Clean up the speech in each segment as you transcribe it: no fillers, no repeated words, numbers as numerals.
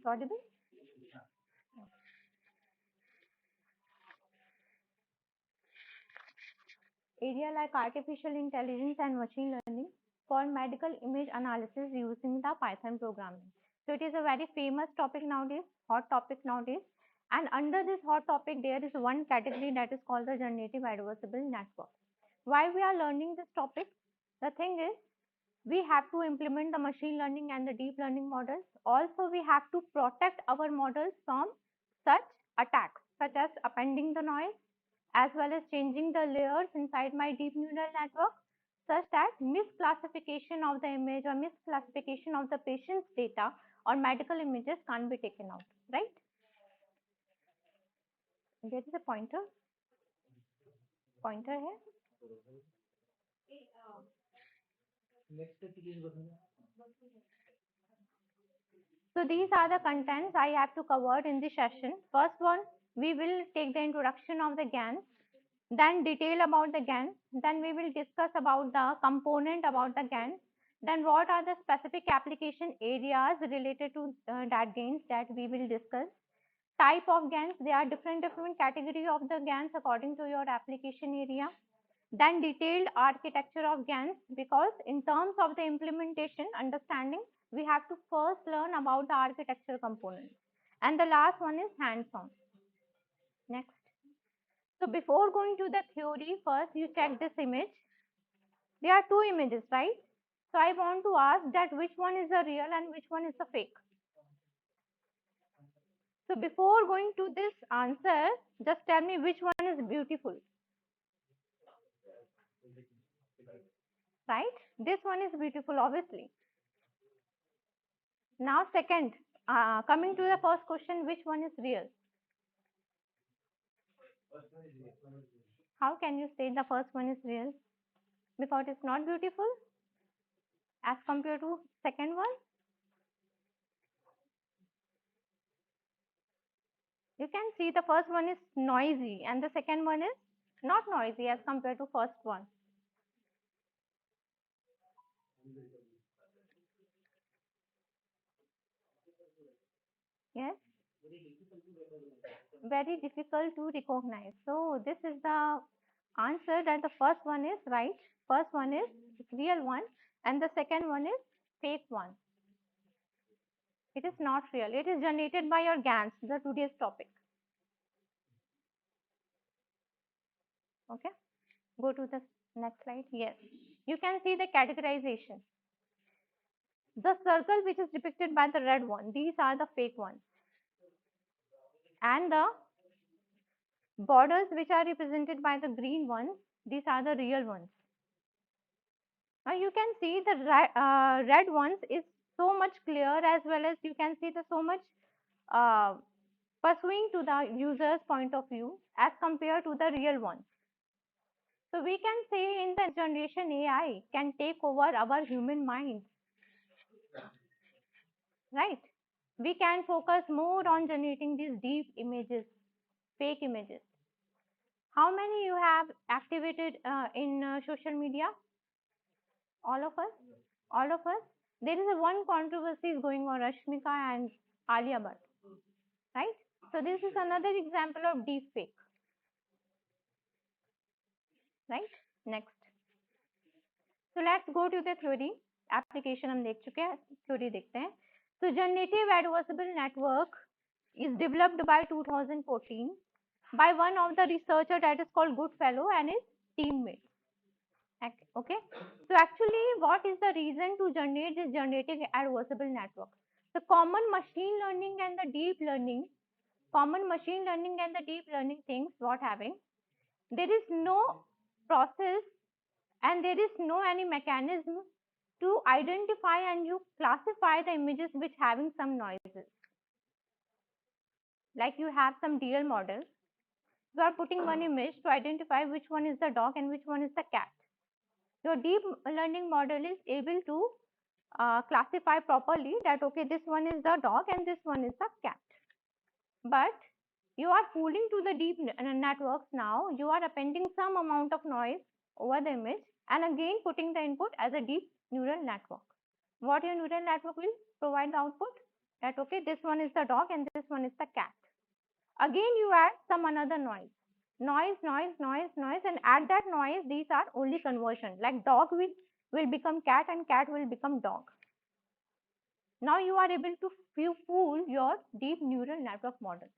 Audible? Area like artificial intelligence and machine learning for medical image analysis using the Python programming. So it is a very famous topic nowadays, hot topic nowadays. And under this hot topic, there is one category that is called the generative adversarial network. Why we are learning this topic? The thing is, we have to implement the machine learning and the deep learning models. Also, we have to protect our models from such attacks, such as appending the noise, as well as changing the layers inside my deep neural network, such that misclassification of the image or misclassification of the patient's data or medical images can't be taken out, right? There is a pointer here. So these are the contents I have to cover in this session. First one, we will take the introduction of the GAN, then detail about the GAN, then we will discuss about the component about the GAN, then what are the specific application areas related to that GANs that we will discuss. Type of GANs, there are different category of the GANs according to your application area. Then detailed architecture of GANs, because in terms of the implementation understanding, we have to first learn about the architecture components. And the last one is hands-on. Next. So before going to the theory, first you check this image. There are two images, right? So I want to ask that which one is the real and which one is the fake. So before going to this answer, just tell me which one is beautiful. Right? This one is beautiful, obviously. Now second, coming to the first question, which one is real? How can you say the first one is real? Because it's not beautiful as compared to second one. You can see the first one is noisy and the second one is not noisy as compared to first one. Yes, very difficult to recognize. So this is the answer that the first one is right, first one is real one, and the second one is fake one. It is not real. It is generated by your GANs, the today's topic. Okay, go to the next slide. Yes, you can see the categorization. The circle which is depicted by the red one, these are the fake ones, and the borders which are represented by the green ones, these are the real ones. Now you can see the red ones is so much clear, as well as you can see the so much uh, pursuing to the user's point of view as compared to the real ones. So we can say in the generation AI can take over our human mind, right? We can focus more on generating these deep images, fake images. How many you have activated in social media? All of us? All of us? There is a one controversy is going on, Rashmika and Alia Bhatt, right? So this is another example of deep fake, right? Next. So let's go to the theory. Application हम देख चुके हैं, theory देखते हैं. So generative adversarial network is developed by 2014 by one of the researcher that is called Goodfellow and his teammates. Okay, so actually what is the reason to generate this generative adversarial network? The common machine learning and the deep learning, things what having, there is no process and there is no any mechanism to identify and you classify the images which having some noises. Like you have some DL model, you are putting one image to identify which one is the dog and which one is the cat. Your deep learning model is able to classify properly that okay, this one is the dog and this one is the cat. But you are fooling to the deep networks now. You are appending some amount of noise over the image and again putting the input as a deep neural network. What your neural network will provide the output? That okay, this one is the dog and this one is the cat. Again you add some another noise. Noise, and add that noise, these are only conversion. Like dog will become cat and cat will become dog. Now you are able to fool your deep neural network model.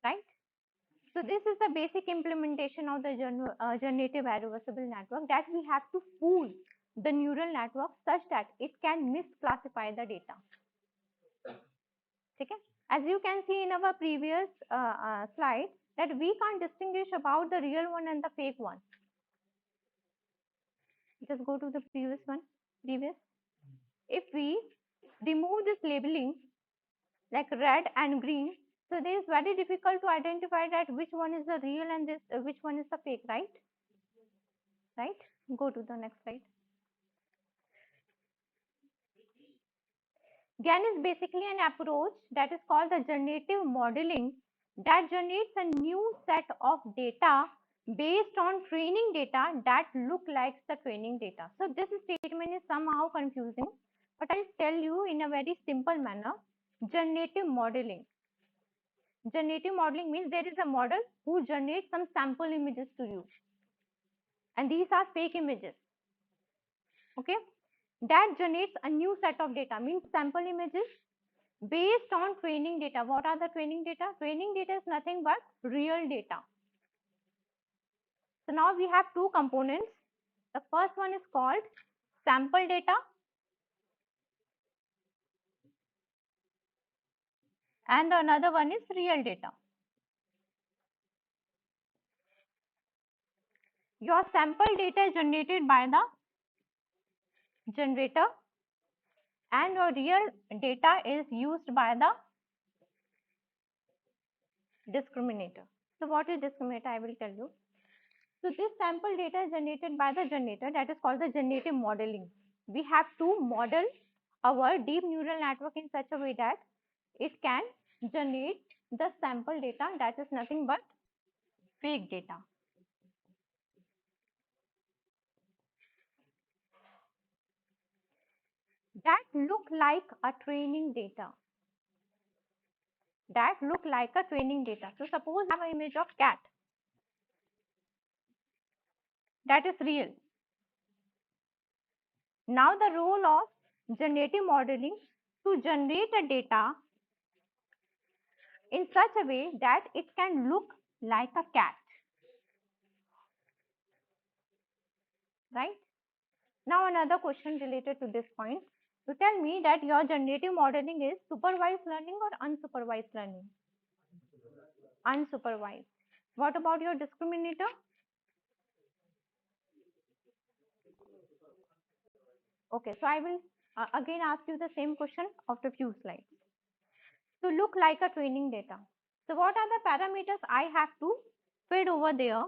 Right? So this is the basic implementation of the generative adversarial network, that we have to fool the neural network such that it can misclassify the data. Okay? As you can see in our previous slide, that we can't distinguish about the real one and the fake one. Just go to the previous one. If we remove this labeling like red and green, so it is very difficult to identify that which one is the real and this which one is the fake, right? Right? Go to the next slide. GAN is basically an approach that is called the generative modeling that generates a new set of data based on training data that look like the training data. So this statement is somehow confusing, but I'll tell you in a very simple manner. Generative modeling. Generative modeling means there is a model who generates some sample images to you, and these are fake images. Okay, that generates a new set of data, means sample images based on training data. What are the training data? Training data is nothing but real data. So now we have two components. The first one is called sample data and the another one is real data. Your sample data is generated by the generator and your real data is used by the discriminator. So what is discriminator? I will tell you. So this sample data is generated by the generator, that is called the generative modeling. We have to model our deep neural network in such a way that it can generate the sample data that is nothing but fake data. That look like a training data. That look like a training data. So suppose I have an image of cat. That is real. Now the role of generative modeling to generate a data in such a way that it can look like a cat. Right? Now another question related to this point. You tell me that your generative modeling is supervised learning or unsupervised learning? Unsupervised. What about your discriminator? Okay, so I will again ask you the same question after few slides. So look like a training data. So what are the parameters I have to feed over there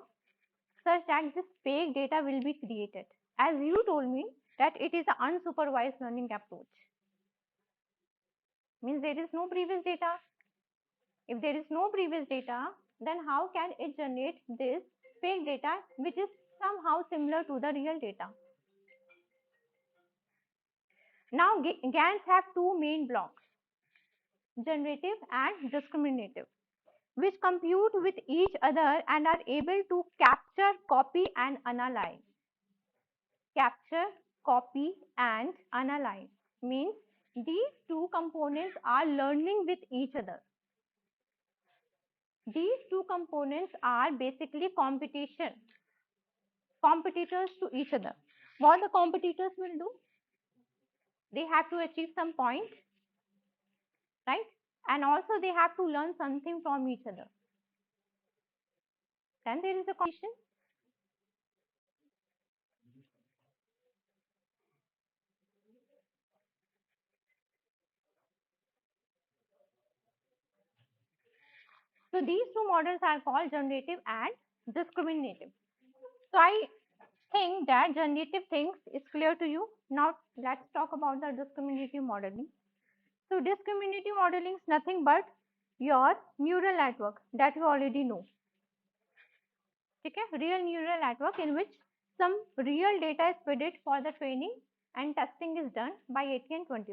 such that this fake data will be created? As you told me that it is an unsupervised learning approach. Means there is no previous data. If there is no previous data, then how can it generate this fake data which is somehow similar to the real data? Now GANs have two main blocks, generative and discriminative, which compute with each other and are able to capture, copy and analyze. Capture, copy and analyze means these two components are learning with each other. These two components are basically competitors to each other. What the competitors will do? They have to achieve some point, right? And also they have to learn something from each other. Then there is a competition. So these two models are called generative and discriminative. So I think that generative things is clear to you. Now let's talk about the discriminative modeling. So discriminative modeling is nothing but your neural network that you already know. Okay, real neural network in which some real data is fed it for the training and testing is done by 80 and 20%.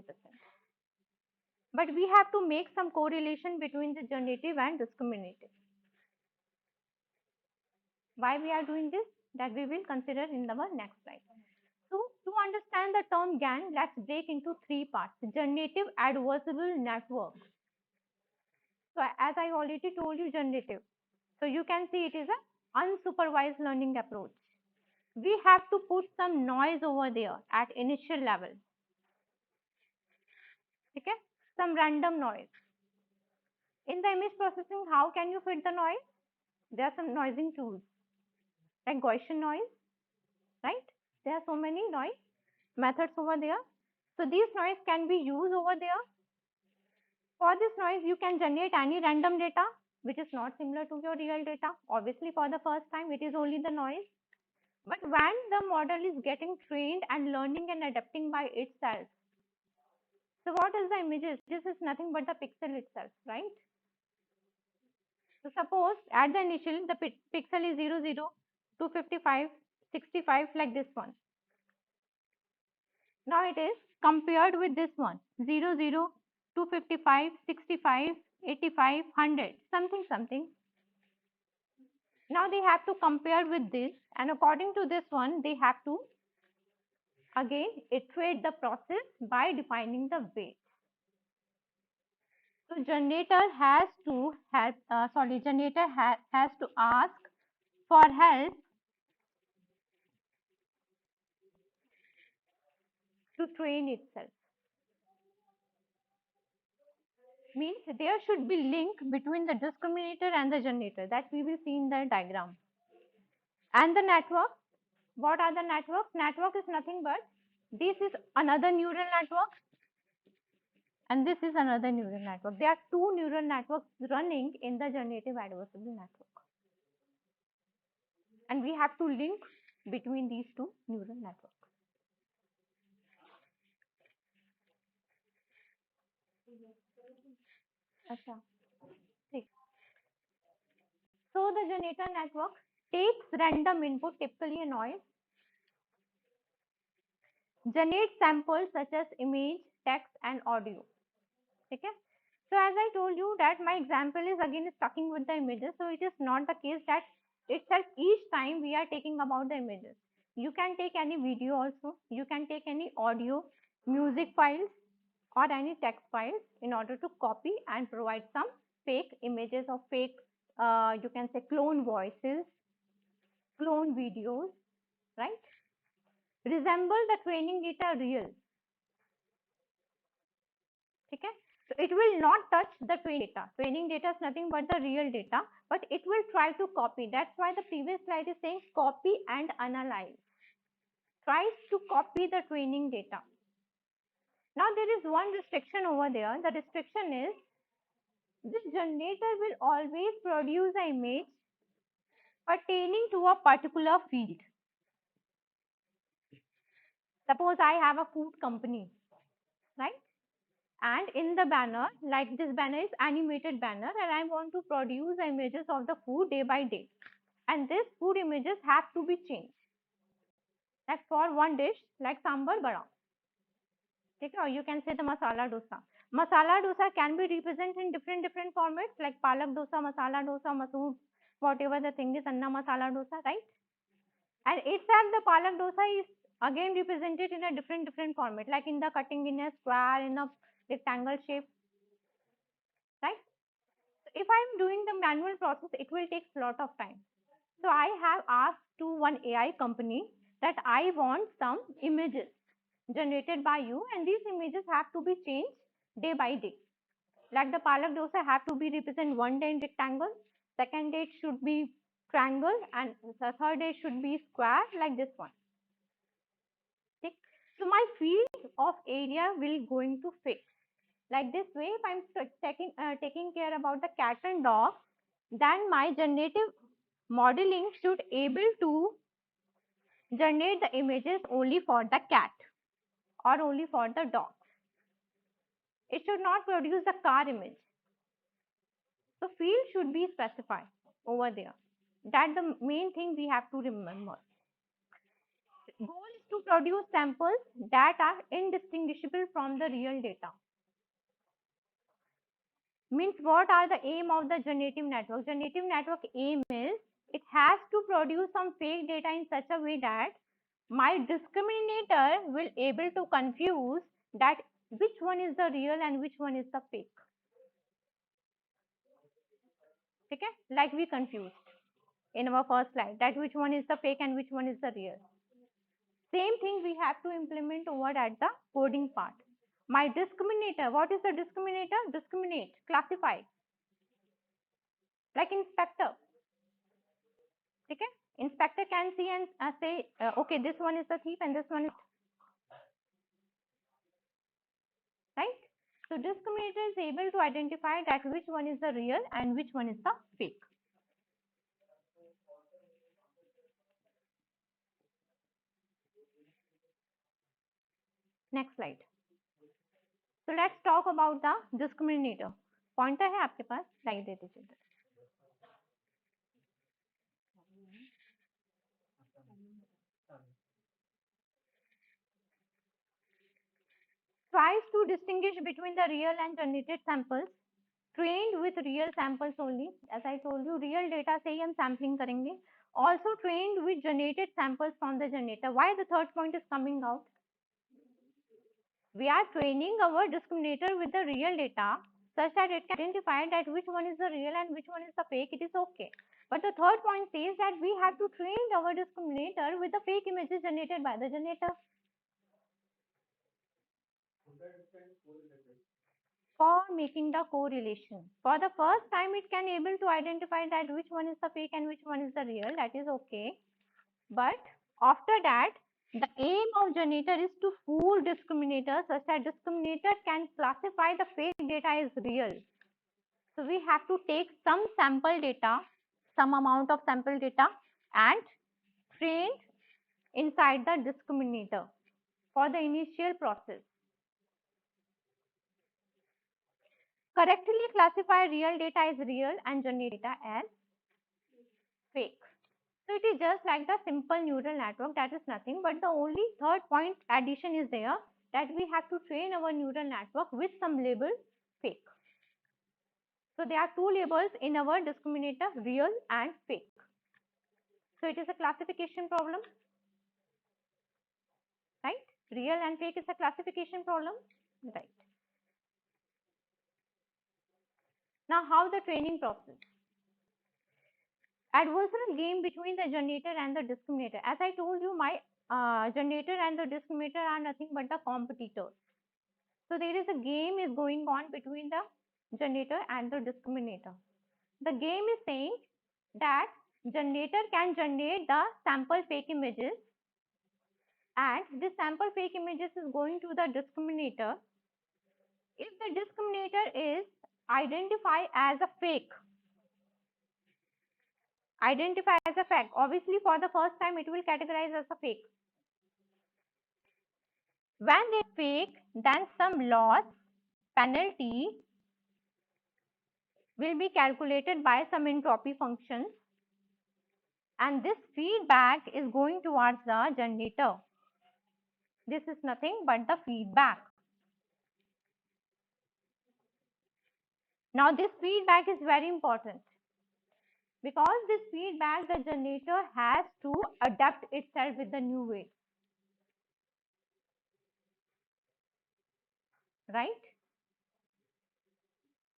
But we have to make some correlation between the generative and discriminative. Why we are doing this? That we will consider in our next slide. So to understand the term GAN, let's break into three parts. Generative Adversarial Network. So as I already told you, generative. So you can see it is a unsupervised learning approach. We have to put some noise over there at initial level. Okay, some random noise. In the image processing, how can you fit the noise? There are some noising tools like Gaussian noise, right? There are so many noise methods over there. So these noise can be used over there. For this noise, you can generate any random data which is not similar to your real data. Obviously, for the first time, it is only the noise. But when the model is getting trained and learning and adapting by itself, so what is the images? This is nothing but the pixel itself, right? So suppose at the initial, the pixel is 0, 0, 255, 65 like this one. Now it is compared with this one 0, 0, 255, 65, 85, 100, something, something. Now they have to compare with this, and according to this one, they have to again iterate the process by defining the weight. So generator has to help, generator has to ask for help to train itself. Means there should be link between the discriminator and the generator that we will see in the diagram. And the network, what are the networks? Network is nothing but this is another neural network and this is another neural network. There are two neural networks running in the generative adversarial network. And we have to link between these two neural networks. Achha. So the generator network takes random input, typically a noise, generates samples such as image, text and audio. Okay. So as I told you that my example is again talking with the images. So it is not the case that itself each time we are taking about the images. You can take any video also. You can take any audio, music files or any text files in order to copy and provide some fake images or fake, you can say clone voices, clone videos, right? Resemble the training data real. Okay. So it will not touch the training data. Training data is nothing but the real data, but it will try to copy. That's why the previous slide is saying copy and analyze. Tries to copy the training data. Now there is one restriction over there. The restriction is this generator will always produce an image pertaining to a particular field. Suppose I have a food company, right? And in the banner, like this banner is animated banner and I want to produce images of the food day by day. And this food images have to be changed. Like for one dish, like sambar bada. Okay, or you can say the masala dosa. Masala dosa can be represented in different formats like palak dosa, masala dosa, masoor, whatever the thing is, anna masala dosa, right? And itself the palak dosa is again represented in a different format, like in the cutting in a square, in a rectangle shape, right? So if I'm doing the manual process, it will take a lot of time. So I have asked to one AI company that I want some images generated by you and these images have to be changed day by day. Like the palak dosa have to be represent one day in rectangle, second day it should be triangle and the third day should be square like this one. Okay. So my field of area will going to fit. Like this way, if I'm taking care about the cat and dog, then my generative modeling should able to generate the images only for the cat or only for the dog. It should not produce the car image. So field should be specified over there. That's the main thing we have to remember. Goal is to produce samples that are indistinguishable from the real data. Means what are the aim of the generative network? Generative network aim is it has to produce some fake data in such a way that my discriminator will able to confuse that which one is the real and which one is the fake. Okay, like we confused in our first slide that which one is the fake and which one is the real. Same thing we have to implement over at the coding part. My discriminator, what is the discriminator? Discriminate, classify, like inspector. Okay, inspector can see and say, okay, this one is the thief and this one is right. So discriminator is able to identify that which one is the real and which one is the fake. Next slide. So let's talk about the discriminator. Pointer है आपके पास, slide दे दीजिए. Tries to distinguish between the real and generated samples. Trained with real samples only. As I told you, real data से ही हम sampling करेंगे. Also trained with generated samples from the generator. Why the third point is coming out? We are training our discriminator with the real data such that it can identify that which one is the real and which one is the fake. It is okay. But the third point says that we have to train our discriminator with the fake images generated by the generator. For making the correlation. For the first time, it can able to identify that which one is the fake and which one is the real. That is okay. But after that, the aim of generator is to fool discriminator such that discriminator can classify the fake data as real. So we have to take some sample data, some amount of sample data and train inside the discriminator for the initial process. Correctly classify real data as real and generate data as fake. So it is just like the simple neural network, that is nothing but the only third point addition is there that we have to train our neural network with some label fake. So there are two labels in our discriminator, real and fake. So it is a classification problem, right? Real and fake is a classification problem, right? Now how the training process? Adversarial game between the generator and the discriminator. As I told you, my generator and the discriminator are nothing but the competitors. So there is a game is going on between the generator and the discriminator. The game is saying that generator can generate the sample fake images and this sample fake images is going to the discriminator. If the discriminator is identified as a fake, obviously for the first time it will categorize as a fake. When they fake, then some loss penalty will be calculated by some entropy function and this feedback is going towards the generator. This is nothing but the feedback. Now this feedback is very important because this feedback the generator has to adapt itself with the new way, right?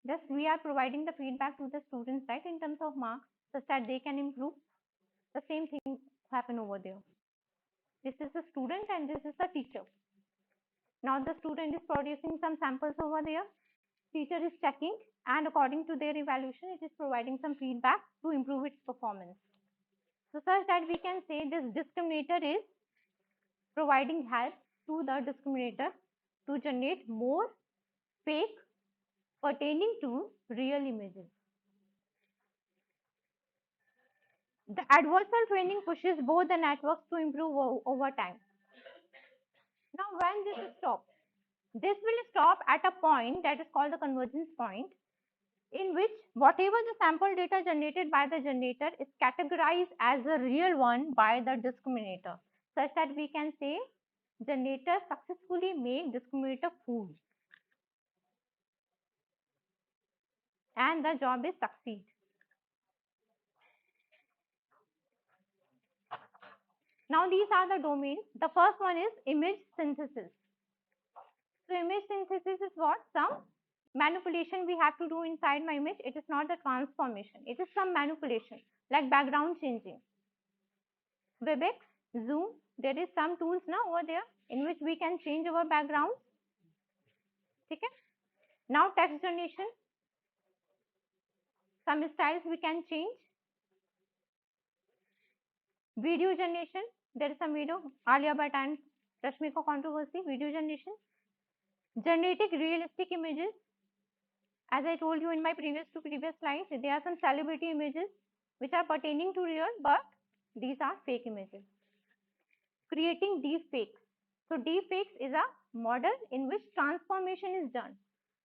Just we are providing the feedback to the students, right, in terms of marks such that they can improve. The same thing happen over there. This is the student and this is the teacher. Now the student is producing some samples over there. Teacher is checking and according to their evaluation, it is providing some feedback to improve its performance. So such that we can say this discriminator is providing help to the discriminator to generate more fake pertaining to real images. The adversarial training pushes both the networks to improve over time. Now, when this stops, this will stop at a point that is called the convergence point, in which whatever the sample data generated by the generator is categorized as a real one by the discriminator, such that we can say generator successfully make discriminator fool, and the job is succeed. Now these are the domains. The first one is image synthesis. So image synthesis is what? Some manipulation we have to do inside my image. It is not the transformation. It is some manipulation like background changing. Webex, Zoom, there is some tools now over there in which we can change our background. Okay. Now text generation, some styles we can change. Video generation, there is some video, Alia Bhatt and Rashmika controversy, video generation. Generating realistic images, as I told you in my previous slides, there are some celebrity images which are pertaining to real, but these are fake images. Creating deepfakes. So deepfakes is a model in which transformation is done.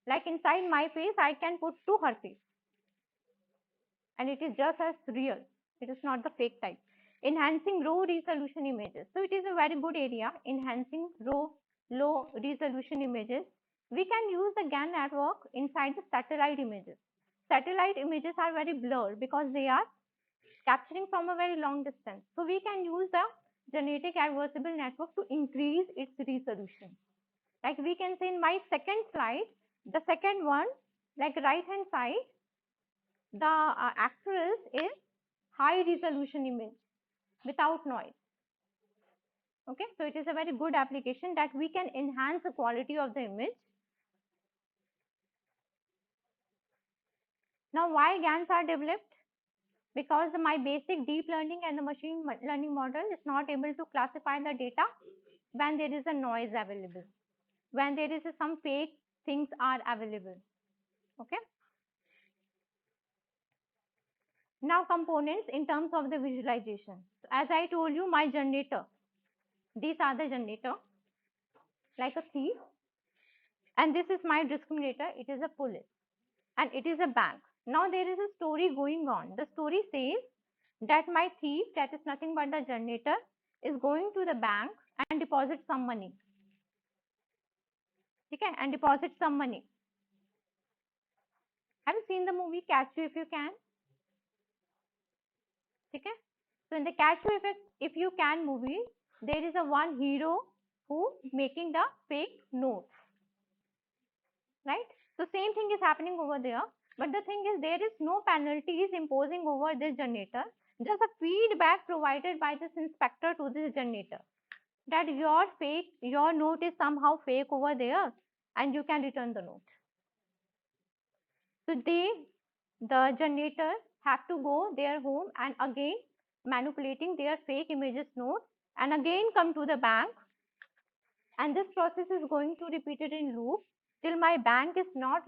Like inside my face, I can put to her face, and it is just as real. It is not the fake type. Enhancing low resolution images. So it is a very good area. Enhancing low resolution images. We can use the GAN network inside the satellite images. Satellite images are very blurred because they are capturing from a very long distance. So we can use the genetic adversarial network to increase its resolution. Like we can say in my second slide, the second one, like right hand side, the actress is high resolution image without noise. Okay, so it is a very good application that we can enhance the quality of the image. Now, why GANs are developed? Because my basic deep learning and the machine learning model is not able to classify the data when there is a noise available, when there is some fake things are available. Okay. Now components in terms of the visualization. So as I told you, my generator, these are the generator, like a thief, and this is my discriminator, it is a police, and it is a bank. Now there is a story going on. The story says that my thief, that is nothing but the generator, is going to the bank and deposit some money. Okay, and deposit some money. Have you seen the movie Catch You If You Can? Okay. So in the Catch You If You Can movie, there is a one hero who making the fake notes, right? So same thing is happening over there, but the thing is there is no penalties imposing over this generator. Just a feedback provided by this inspector to this generator that your note is somehow fake over there, and you can return the note. So the generator have to go their home and again manipulating their fake images note and again come to the bank, and this process is going to repeated in loop till my bank is not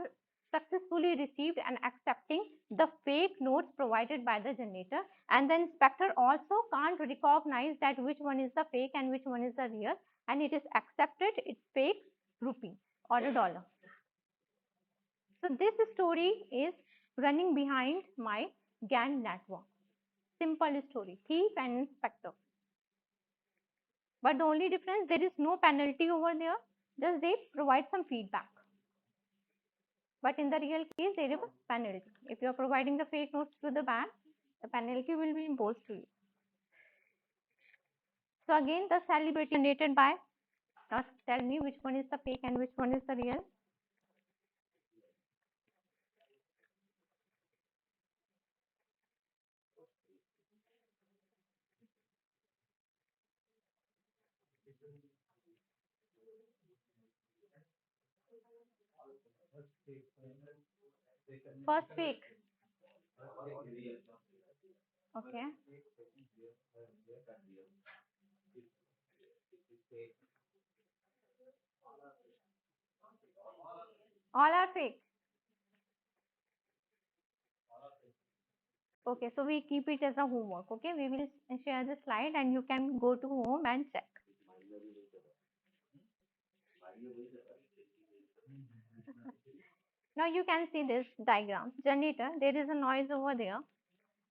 successfully received and accepting the fake notes provided by the generator, and the inspector also can't recognize that which one is the fake and which one is the real, and it is accepted it's fake rupee or a dollar. So this story is running behind my GAN network. Simple story, thief and inspector. But the only difference, there is no penalty over there, just they provide some feedback. But in the real case, there is a penalty. If you are providing the fake notes to the bank, the penalty will be imposed to you. So again, the celebrity generated by, now tell me which one is the fake and which one is the real. First fake. Okay. All are fake. Okay, so we keep it as a homework. Okay, we will share the slide and you can go to home and check. Now you can see this diagram. Generator, there is a noise over there,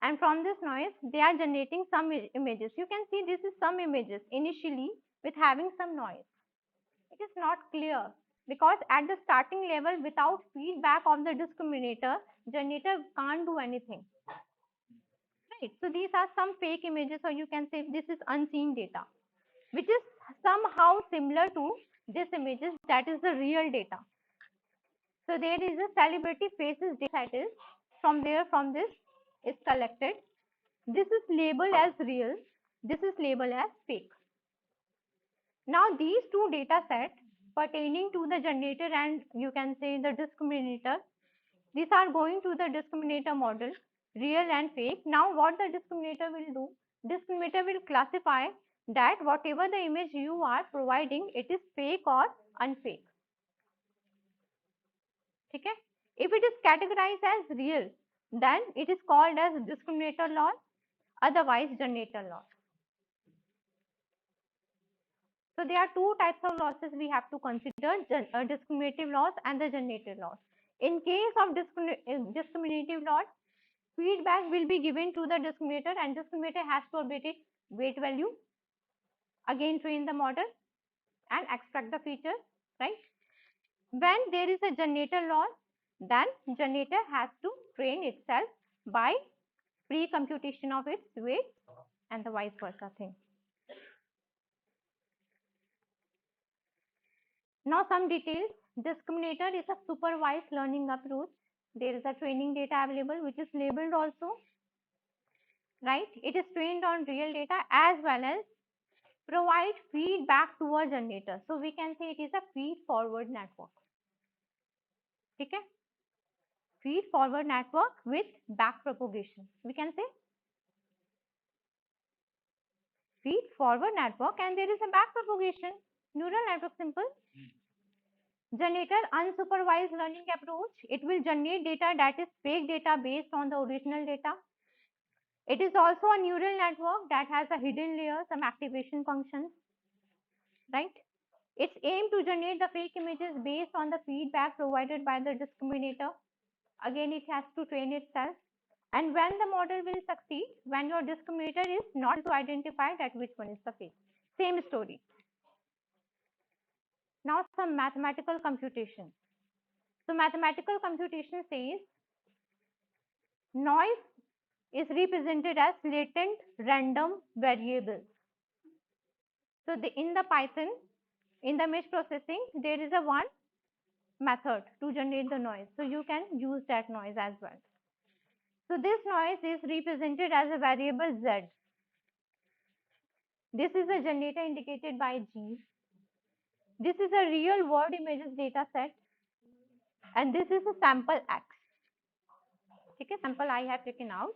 and from this noise they are generating some images. You can see this is some images initially with having some noise. It is not clear because at the starting level, without feedback of the discriminator, generator can't do anything. Right. So these are some fake images, or you can say this is unseen data, which is somehow similar to this images that is the real data. So there is a celebrity faces data that is from this is collected. This is labeled as real. This is labeled as fake. Now these two data sets pertaining to the generator and you can say the discriminator, these are going to the discriminator model, real and fake. Now what the discriminator will do? Discriminator will classify that whatever the image you are providing, it is fake or unfake. Okay? If it is categorized as real, then it is called as discriminator loss, otherwise generator loss. So there are two types of losses we have to consider, discriminative loss and the generative loss. In case of discriminative loss, feedback will be given to the discriminator and discriminator has to update its weight value, again train the model and extract the features, right? When there is a generator loss, then generator has to train itself by pre-computation of its weight and the vice versa thing. Now some details. Discriminator is a supervised learning approach. There is a training data available which is labeled also, right? It is trained on real data as well as provide feedback to a generator. So we can say it is a feed forward network. Okay? Feed forward network with back propagation. We can say feed forward network and there is a back propagation. Neural network simple. Generator unsupervised learning approach. It will generate data that is fake data based on the original data. It is also a neural network that has a hidden layer, some activation functions, right? Its aim to generate the fake images based on the feedback provided by the discriminator. Again, it has to train itself. And when the model will succeed, when your discriminator is not to identify that which one is the fake. Same story. Now some mathematical computation. So mathematical computation says noise is represented as latent random variables. So in the Python, in the image processing, there is a one method to generate the noise. So you can use that noise as well. So this noise is represented as a variable Z. This is a generator indicated by G. This is a real world images data set. And this is a sample X. Okay, sample I have taken out.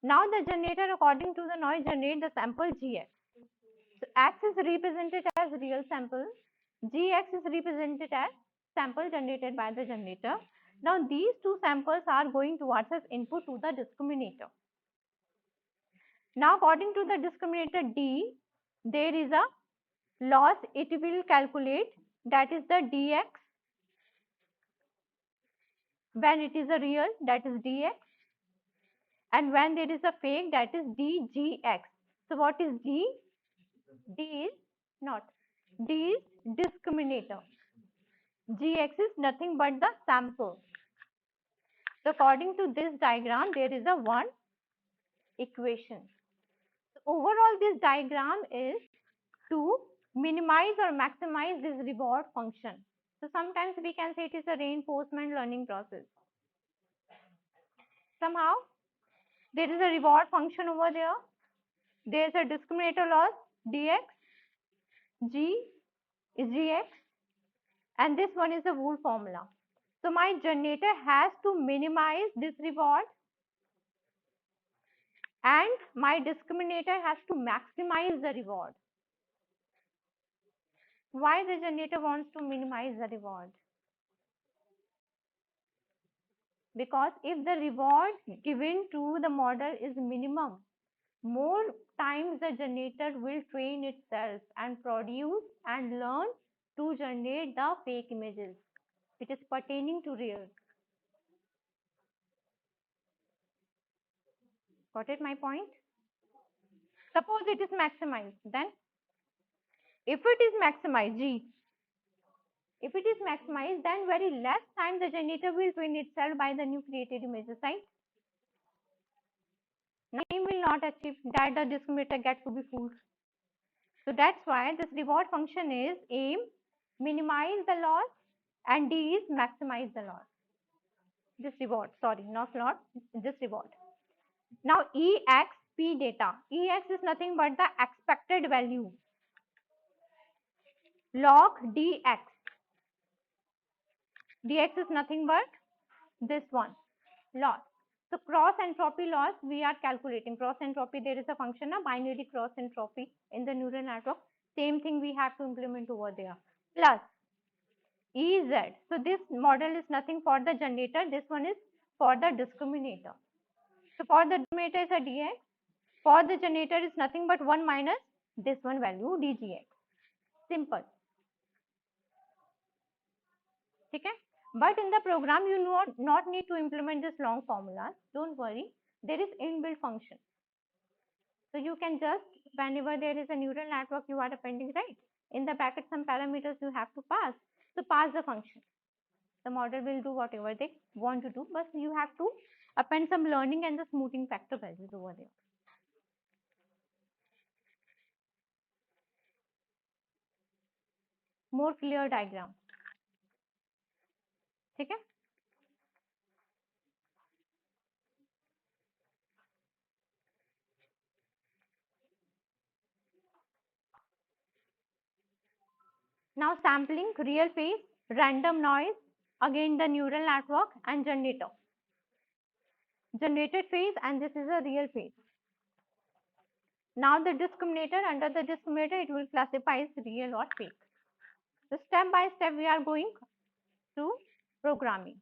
Now the generator according to the noise generate the sample Gx. So X is represented as real sample. Gx is represented as sample generated by the generator. Now these two samples are going towards as input to the discriminator. Now according to the discriminator D, there is a loss it will calculate, that is the dx. When it is a real, that is dx, and when there is a fake, that is dgx. So what is D? D is not. D is discriminator. Gx is nothing but the sample. So according to this diagram, there is a one equation. So overall, this diagram is to minimize or maximize this reward function. So sometimes we can say it is a reinforcement learning process. Somehow there is a reward function over there. There is a discriminator loss dx, g is gx, and this one is a Wool formula. So my generator has to minimize this reward and my discriminator has to maximize the reward. Why the generator wants to minimize the reward? because if the reward given to the model is minimum, more times the generator will train itself and produce and learn to generate the fake images which is pertaining to real. Got it my point? Suppose it is maximized, then if it is maximized, G, if it is maximized, then very less time the generator will train itself by the new created images, right? Name will not achieve that the discriminator gets to be fooled. So that's why this reward function is aim, minimize the loss, and D is maximize the loss. This reward, sorry, not loss, this reward. Now EXP data. EX is nothing but the expected value. Log DX. DX is nothing but this one, loss. So cross entropy loss we are calculating. Cross entropy, there is a function of binary cross entropy in the neural network. Same thing we have to implement over there. Plus EZ. So this model is nothing for the generator. This one is for the discriminator. So for the discriminator is a DX. For the generator is nothing but 1 minus this one value DGX. Simple. Okay? But in the program you not need to implement this long formulas. Don't worry. There is inbuilt function. So you can just, whenever there is a neural network you are appending, right? In the bracket some parameters you have to pass. So pass the function. The model will do whatever they want to do, but you have to append some learning and the smoothing factor values over there. More clear diagram. Okay? Now sampling, real phase, random noise, again the neural network and generator. Generated phase and this is a real phase. Now the discriminator, under the discriminator it will classify as real or fake. So step by step we are going through programming.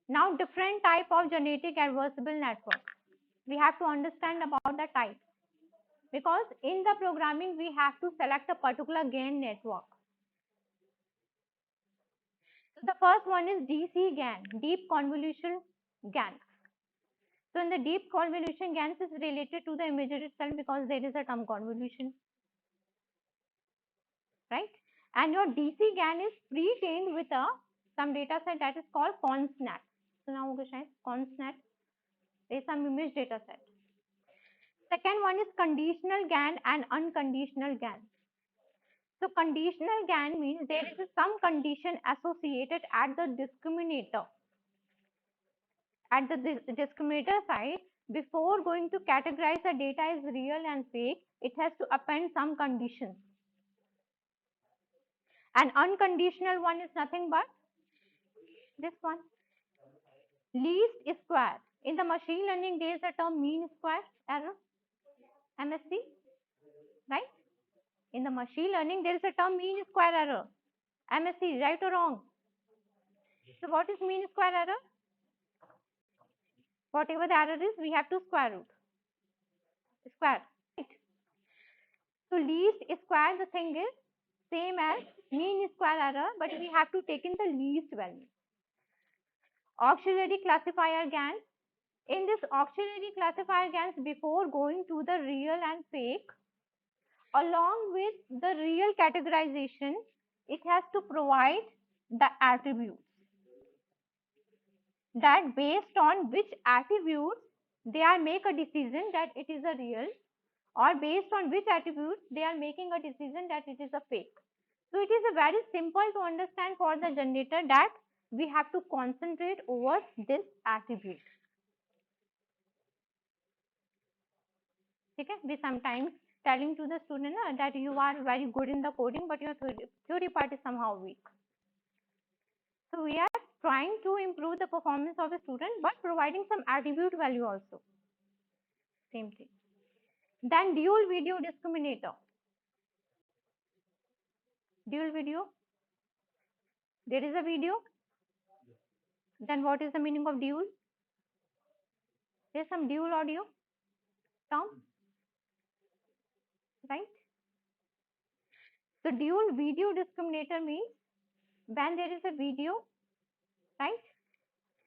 Now different type of genetic adversarial network. We have to understand about the type. Because in the programming we have to select a particular GAN network. So the first one is DC GAN, deep convolution GAN. So in the deep convolution GANs is related to the image itself because there is a term convolution, right? And your DC GAN is pre-trained with some data set that is called ConSNAT. So now ConSNAT is some image data set. Second one is conditional GAN and unconditional GAN. So conditional GAN means there is some condition associated at the discriminator. At the discriminator side, before going to categorize the data as real and fake, it has to append some conditions. And unconditional one is nothing but this one, least square. In the machine learning, there is a term mean square error, MSC, right? In the machine learning, there is a term mean square error, MSC, right or wrong? So what is mean square error? Whatever the error is, we have to square root. Square, right? So least square, the thing is same as mean square error, but we have to take in the least value. Auxiliary classifier GAN. In this auxiliary classifier GANs, before going to the real and fake, along with the real categorization, it has to provide the attributes. That based on which attributes they are make a decision that it is a real, or based on which attributes they are making a decision that it is a fake. So it is a very simple to understand for the generator that we have to concentrate over this attribute. Okay? We sometimes telling to the student that you are very good in the coding, but your theory part is somehow weak. So we are trying to improve the performance of a student but providing some attribute value also. Same thing. Then dual video discriminator. Dual video. There is a video. Then what is the meaning of dual? There's some dual audio term, right? So dual video discriminator means when there is a video, right?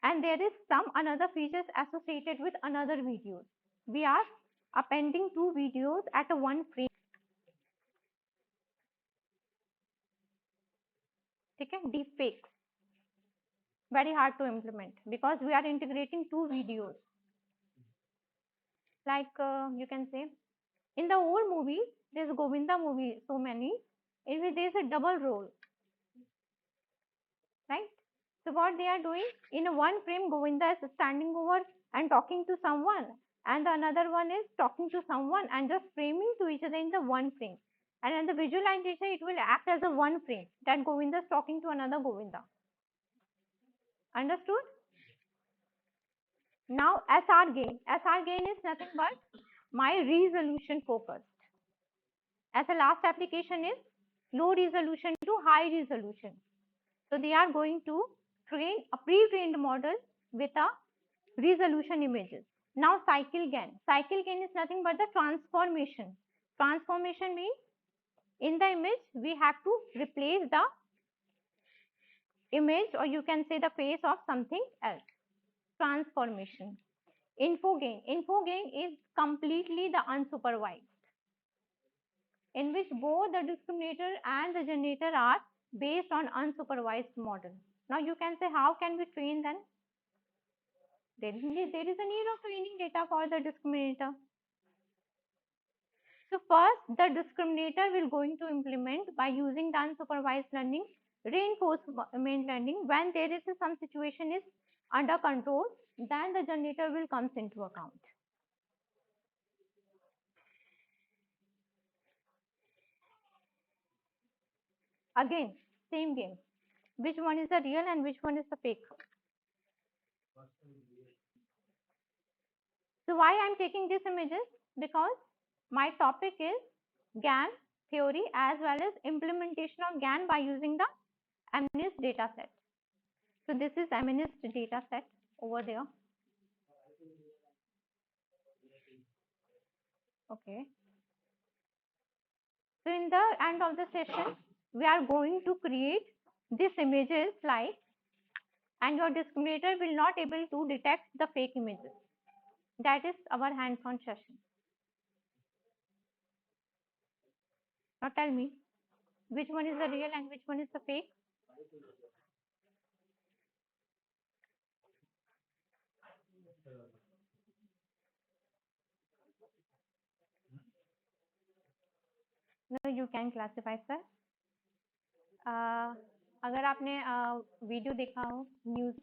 And there is some another features associated with another video. We are appending two videos at a one frame. Okay, deep fake. Very hard to implement because we are integrating two videos. Like you can say in the old movie, there's Govinda movie, so many, in which there is a double role, right? So what they are doing in a one frame, Govinda is standing over and talking to someone, and the another one is talking to someone and just framing to each other in the one frame. And in the visualization, it will act as a one frame that Govinda is talking to another Govinda. Understood? Now SR gain. SR gain is nothing but my resolution focus. As a last application is low resolution to high resolution. So they are going to train a pre-trained model with a resolution images. Now cycle gain. Cycle gain is nothing but the transformation. Transformation means in the image we have to replace the image, or you can say the face of something else. Transformation. Info gain. Info gain is completely the unsupervised, in which both the discriminator and the generator are based on unsupervised model. Now you can say how can we train then? There is a need of training data for the discriminator. So first the discriminator will going to implement by using the unsupervised learning, reinforcement learning. When there is some situation is under control, then the generator will comes into account. Again, same game. Which one is the real and which one is the fake? So why I am taking these images? Because my topic is GAN theory as well as implementation of GAN by using the MNIST data set. So this is MNIST data set over there. Okay. So in the end of the session, we are going to create these images like, and your discriminator will not able to detect the fake images. That is our hands-on session. Now tell me, which one is the real and which one is the fake? No, you can classify, sir. अगर आपने video देखा हो news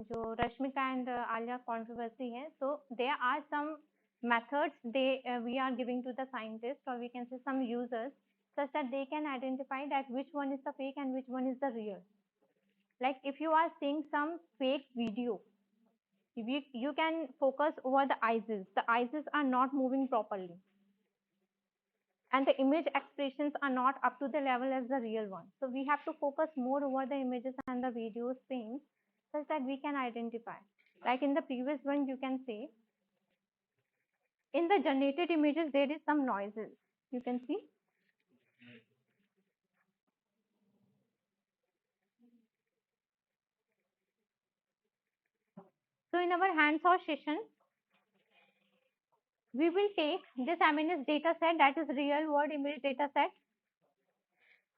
जो Rashmika and Alia controversy है, so there are some methods we are giving to the scientists, or we can say some users, such that they can identify that which one is the fake and which one is the real. Like if you are seeing some fake video, you can focus over the eyes. The eyes are not moving properly, and the image expressions are not up to the level as the real one. So we have to focus more over the images and the videos things, such that we can identify. Like in the previous one, you can say in the generated images there is some noises. You can see. So in our hands-on session, we will take this MNIST data set, that is real world image data set.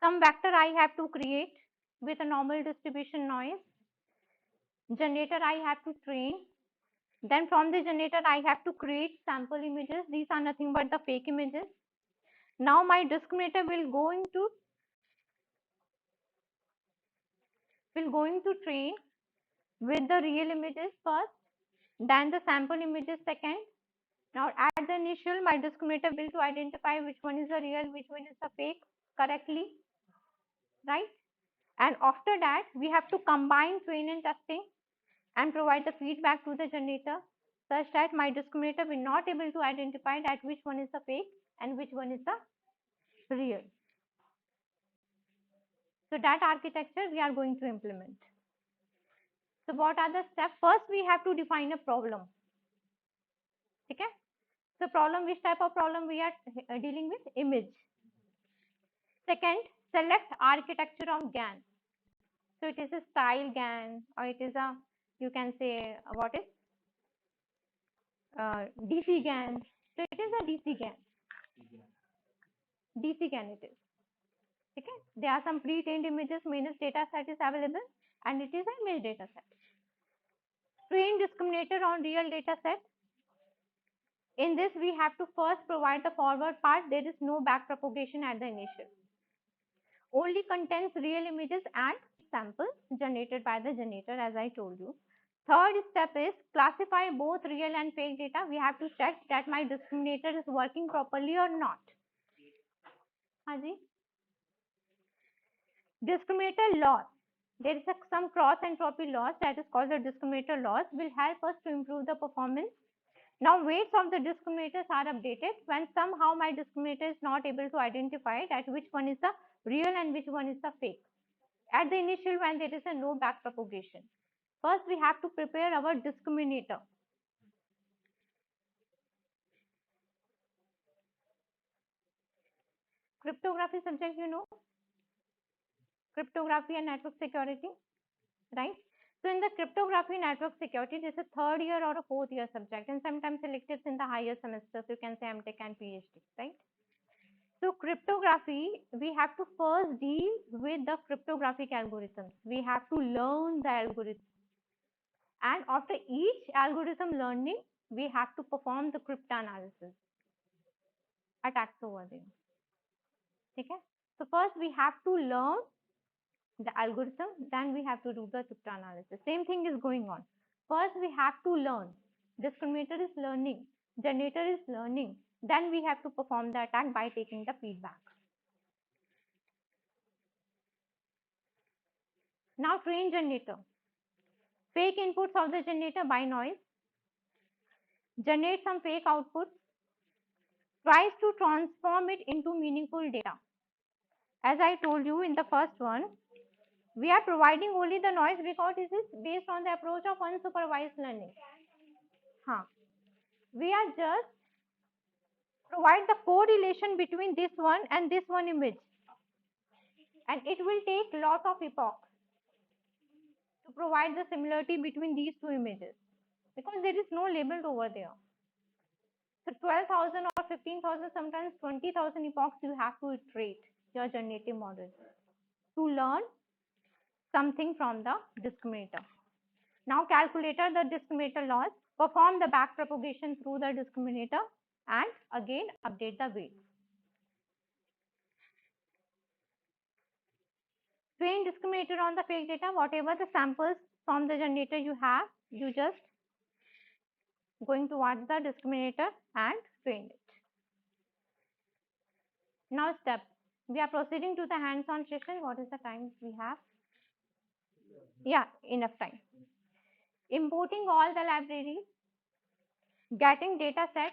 Some vector I have to create with a normal distribution noise. Generator I have to train. Then from the generator I have to create sample images. These are nothing but the fake images. Now my discriminator will going to train with the real images first, then the sample images second. Now at the initial, my discriminator will to identify which one is the real, which one is the fake correctly, right? And after that, we have to combine train and testing and provide the feedback to the generator, such that my discriminator will not able to identify that which one is the fake and which one is the real. So that architecture we are going to implement. So what are the steps? First, we have to define a problem. Okay. So problem, which type of problem we are dealing with? Image. Second, select architecture of GAN. So it is a style GAN, or it is a, you can say, what is DC GAN. So it is a DC GAN. DC GAN it is. Okay. There are some pre-trained images, MNIST data set is available, and it is an image data set. Train discriminator on real data set. In this, we have to first provide the forward part. There is no back propagation at the initial. Only contains real images and samples generated by the generator, as I told you. Third step is classify both real and fake data. We have to check that my discriminator is working properly or not. Haji? Discriminator loss. There is some cross entropy loss that is called the discriminator loss, will help us to improve the performance. Now weights of the discriminators are updated when somehow my discriminator is not able to identify that which one is the real and which one is the fake. At the initial when there is a no back propagation. First we have to prepare our discriminator. Cryptography subject, you know, cryptography and network security, right? So in the cryptography network security, this is a third year or a fourth year subject, and sometimes electives in the higher semesters, you can say MTech and PhD, right? So cryptography, we have to first deal with the cryptographic algorithms. We have to learn the algorithm. And after each algorithm learning, we have to perform the cryptanalysis. Attacks over there. Okay? So first we have to learn the algorithm, then we have to do the cryptanalysis. Same thing is going on. First we have to learn. Discriminator is learning. Generator is learning. Then we have to perform the attack by taking the feedback. Now train generator. Fake inputs of the generator by noise. Generate some fake outputs. Tries to transform it into meaningful data. As I told you in the first one, we are providing only the noise because this is based on the approach of unsupervised learning. We are just provide the correlation between this one and this one image, and it will take lot of epochs to provide the similarity between these two images because there is no label over there. So 12,000 or 15,000, sometimes 20,000 epochs you have to iterate your generative model to learn something from the discriminator. Now calculator the discriminator loss, perform the back propagation through the discriminator, and again update the weight. Train discriminator on the fake data, whatever the samples from the generator you have, you just going towards the discriminator and train it. Now step, we are proceeding to the hands-on session. What is the time we have? Yeah, enough time. Importing all the libraries, getting data set,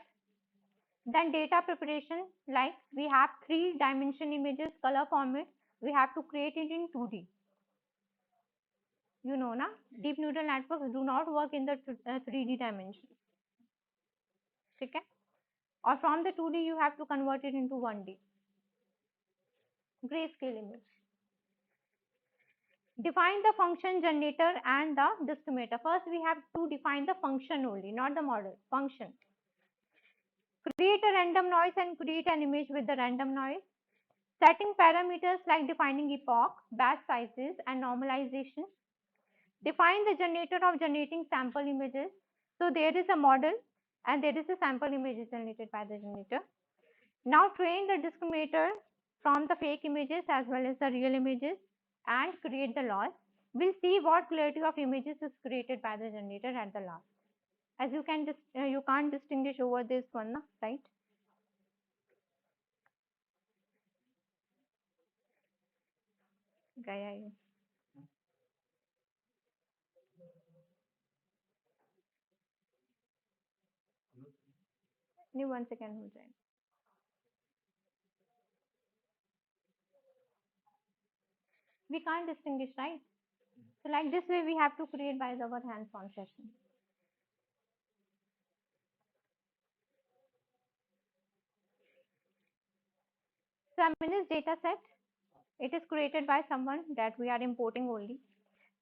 then data preparation, like we have 3-dimension images, color format, we have to create it in 2D. You know, na? Deep neural networks do not work in the 3D dimension. Okay? Or from the 2D, you have to convert it into 1D. Grayscale image. Define the function generator and the discriminator. First, we have to define the function only, not the model. Function. Create a random noise and create an image with the random noise. Setting parameters like defining epoch, batch sizes, and normalization. Define the generator of generating sample images. So there is a model and there is a sample image generated by the generator. Now train the discriminator from the fake images as well as the real images and create the loss. We'll see what clarity of images is created by the generator at the last. As you can you can't distinguish over this one, right? गया ये. नहीं 1 second हो जाए. We can't distinguish, right? So like this way we have to create by our hands-on session. So MNIST data set, it is created by someone that we are importing only.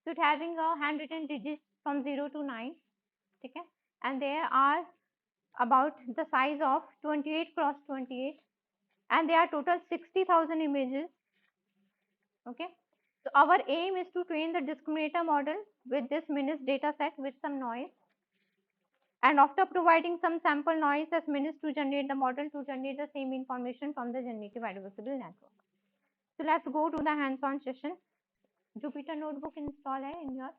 So it having a handwritten digits from 0 to 9, okay? And there are about the size of 28 cross 28, and there are total 60,000 images, okay? So our aim is to train the discriminator model with this MNIST data set with some noise, and after providing some sample noise as MNIST to generate the model to generate the same information from the generative adversarial network. So let's go to the hands-on session. Jupyter notebook install hai in your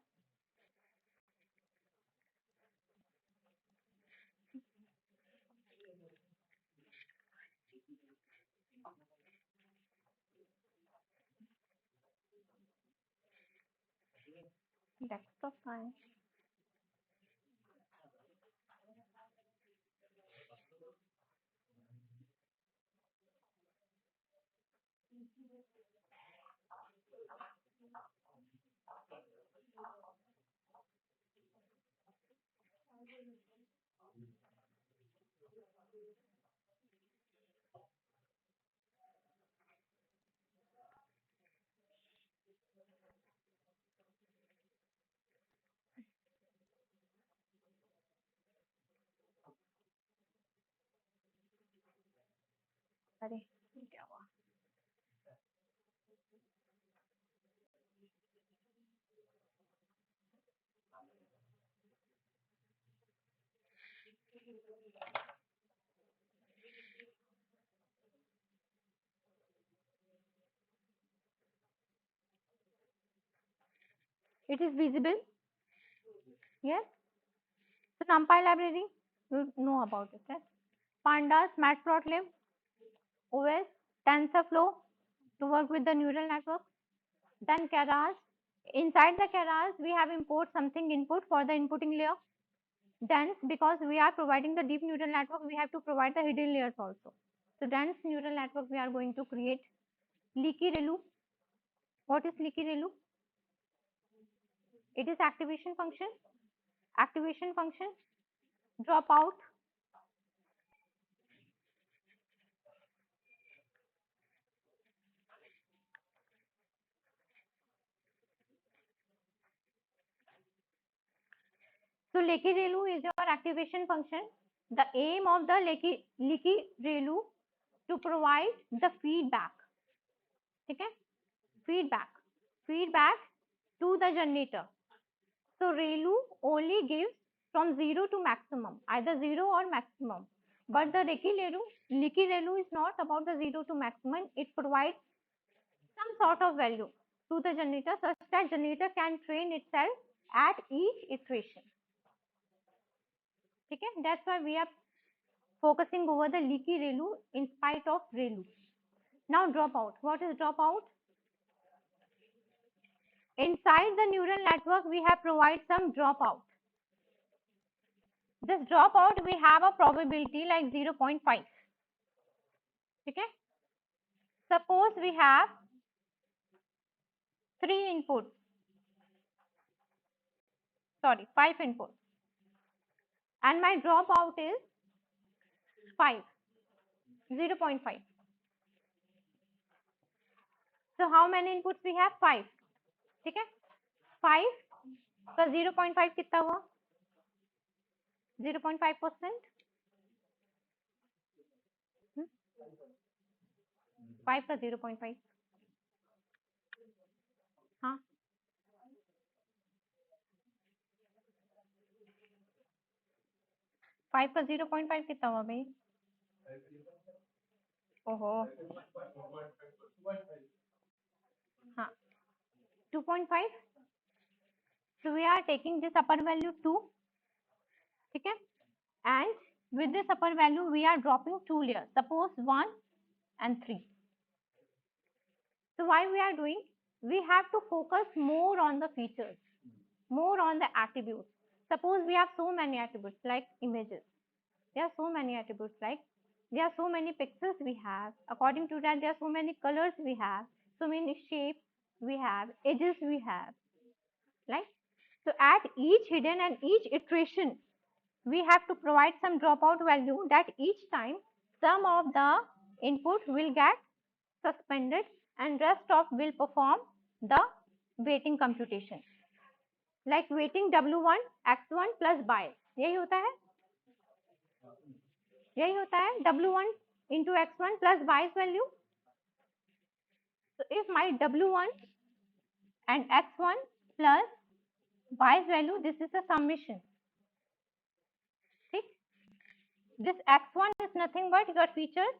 desktop file. अरे क्या हुआ? It is visible. Yes. So NumPy library, you know about it. Yes. Pandas, Matplotlib, OS, TensorFlow to work with the neural network. Then Keras. Inside the Keras, we have import something input for the inputting layer. Dense, because we are providing the deep neural network, we have to provide the hidden layers also. So dense neural network we are going to create. Leaky ReLU. What is leaky ReLU? It is activation function. Activation function. Dropout. So leaky ReLU is your activation function. The aim of the leaky ReLU to provide the feedback. Okay? Feedback to the generator. So ReLU only gives from 0 to maximum, either 0 or maximum. But the leaky ReLU is not about the 0 to maximum. It provides some sort of value to the generator such that generator can train itself at each iteration. Okay? That's why we are focusing over the leaky ReLU in spite of ReLU. Now dropout. What is dropout? Inside the neural network, we have provided some dropout. This dropout, we have a probability like 0.5. Okay? Suppose we have 5 inputs, and my dropout is 5, 0.5. So how many inputs we have? 5. Okay? 5 plus 0.5 कितना हुआ? 0.5%. 5 plus 0.5. हाँ, 5 plus 0.5 कितना हुआ भाई? ओहो, हाँ, 2.5. So we are taking this upper value 2. Okay? And with this upper value, we are dropping 2 layers. Suppose 1 and 3. So why we are doing? We have to focus more on the features, more on the attributes. Suppose we have so many attributes like images. There are so many attributes like there are so many pixels we have. According to that, there are so many colors we have, so many shapes we have, edges we have. Right? So at each hidden and each iteration, we have to provide some dropout value that each time some of the input will get suspended and rest of will perform the weighting computation. Like weighting W1 X1 plus bias, यही होता है, यही होता है W1 into X1 plus bias value. So if my W1 and X1 plus bias value, this is a summation. ठीक? This X1 is nothing but your features.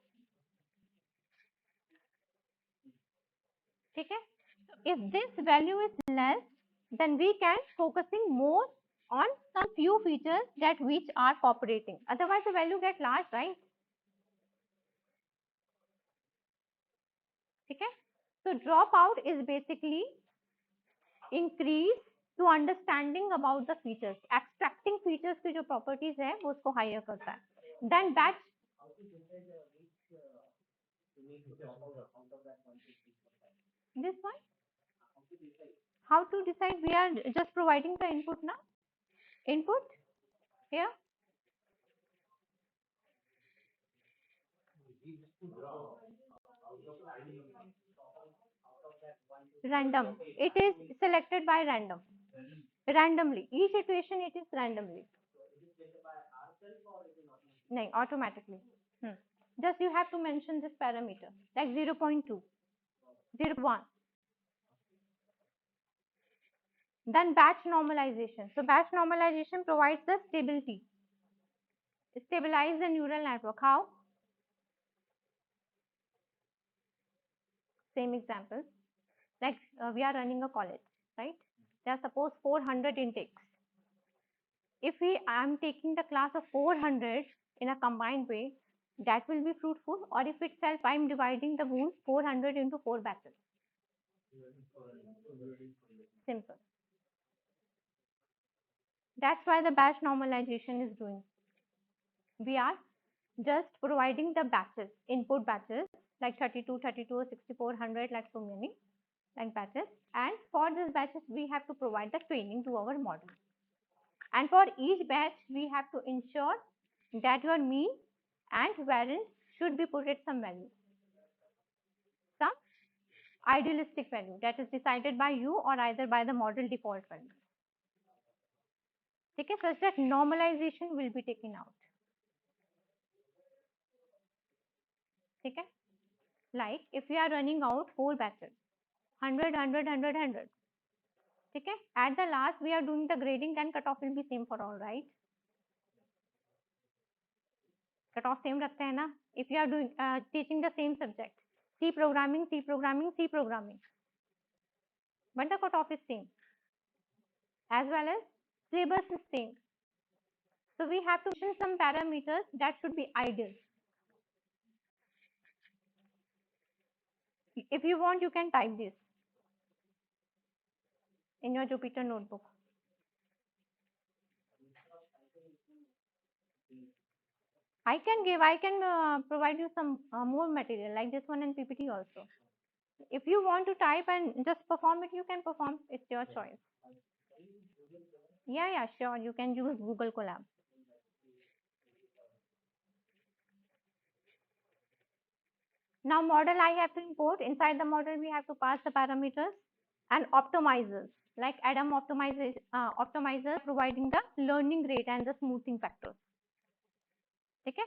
ठीक है? So if this value is less, then we can focusing more on some few features that which are cooperating. Otherwise, the value get large, right? ठीक है? So dropout is basically increase to understanding about the features. Extracting features की जो properties है वो उसको higher करता है. Then batch this one. How to decide? We are just providing the input now. Input here. Random. It is selected by random. Randomly. Each iteration it is randomly. No, automatically. Just you have to mention this parameter like 0.2, 0.1. Then batch normalization. So batch normalization provides the stability. Stabilize the neural network. How? Same example. Like we are running a college, right? There are suppose 400 intakes. If I am taking the class of 400 in a combined way, that will be fruitful. Or if itself I am dividing the whole 400 into 4 batches. Simple. That's why the batch normalization is doing. We are just providing the batches, input batches like 32, 32, 64, 100, like so many like batches. And for these batches, we have to provide the training to our model. And for each batch, we have to ensure that your mean and variance should be put at some value, some idealistic value that is decided by you or either by the model default value. Okay, such that normalization will be taken out. Okay, like if we are running out 4 batches, 100, 100, 100, 100. Okay, at the last we are doing the grading, then cutoff will be same for all, right? Cutoff same रखते हैं ना? If you are doing teaching the same subject, C programming, C programming, C programming, but the cutoff is same, as well as syllabus is same. So we have to mention some parameters that should be ideal. If you want, you can type this in your Jupyter notebook. I can provide you some more material like this one and PPT also. If you want to type and just perform it, you can perform. It's your choice. Yeah, sure. You can use Google Colab. Now model I have to import. Inside the model, we have to pass the parameters and optimizers like Adam optimizer providing the learning rate and the smoothing factors. Okay.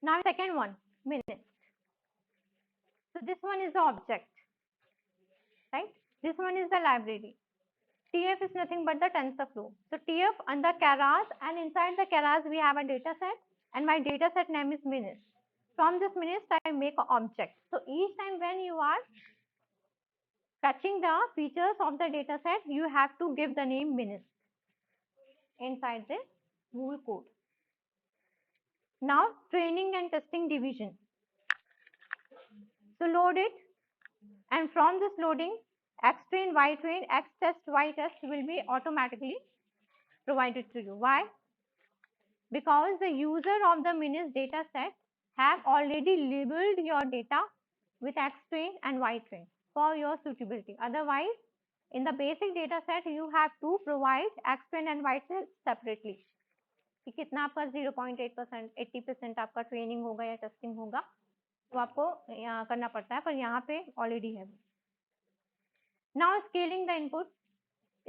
Now second one, MNIST. So this one is the object, right? This one is the library. TF is nothing but the TensorFlow. So TF under Keras, and inside the Keras we have a data set, and my data set name is MNIST. From this MNIST I make an object. So each time when you are fetching the features of the data set, you have to give the name MNIST inside this whole code. Now training and testing division. So load it, and from this loading, X train, Y train, X test, Y test will be automatically provided to you. Why? Because the user of the MNIST data set have already labeled your data with X train and Y train for your suitability. Otherwise, In the basic data set, you have to provide X-train and Y-train separately. कि कितना आपका 0.8%, 80% आपका training होगा या testing होगा, तो आपको करना पड़ता है, पर यहाँ पे ऑलरेडी है. Now scaling the input.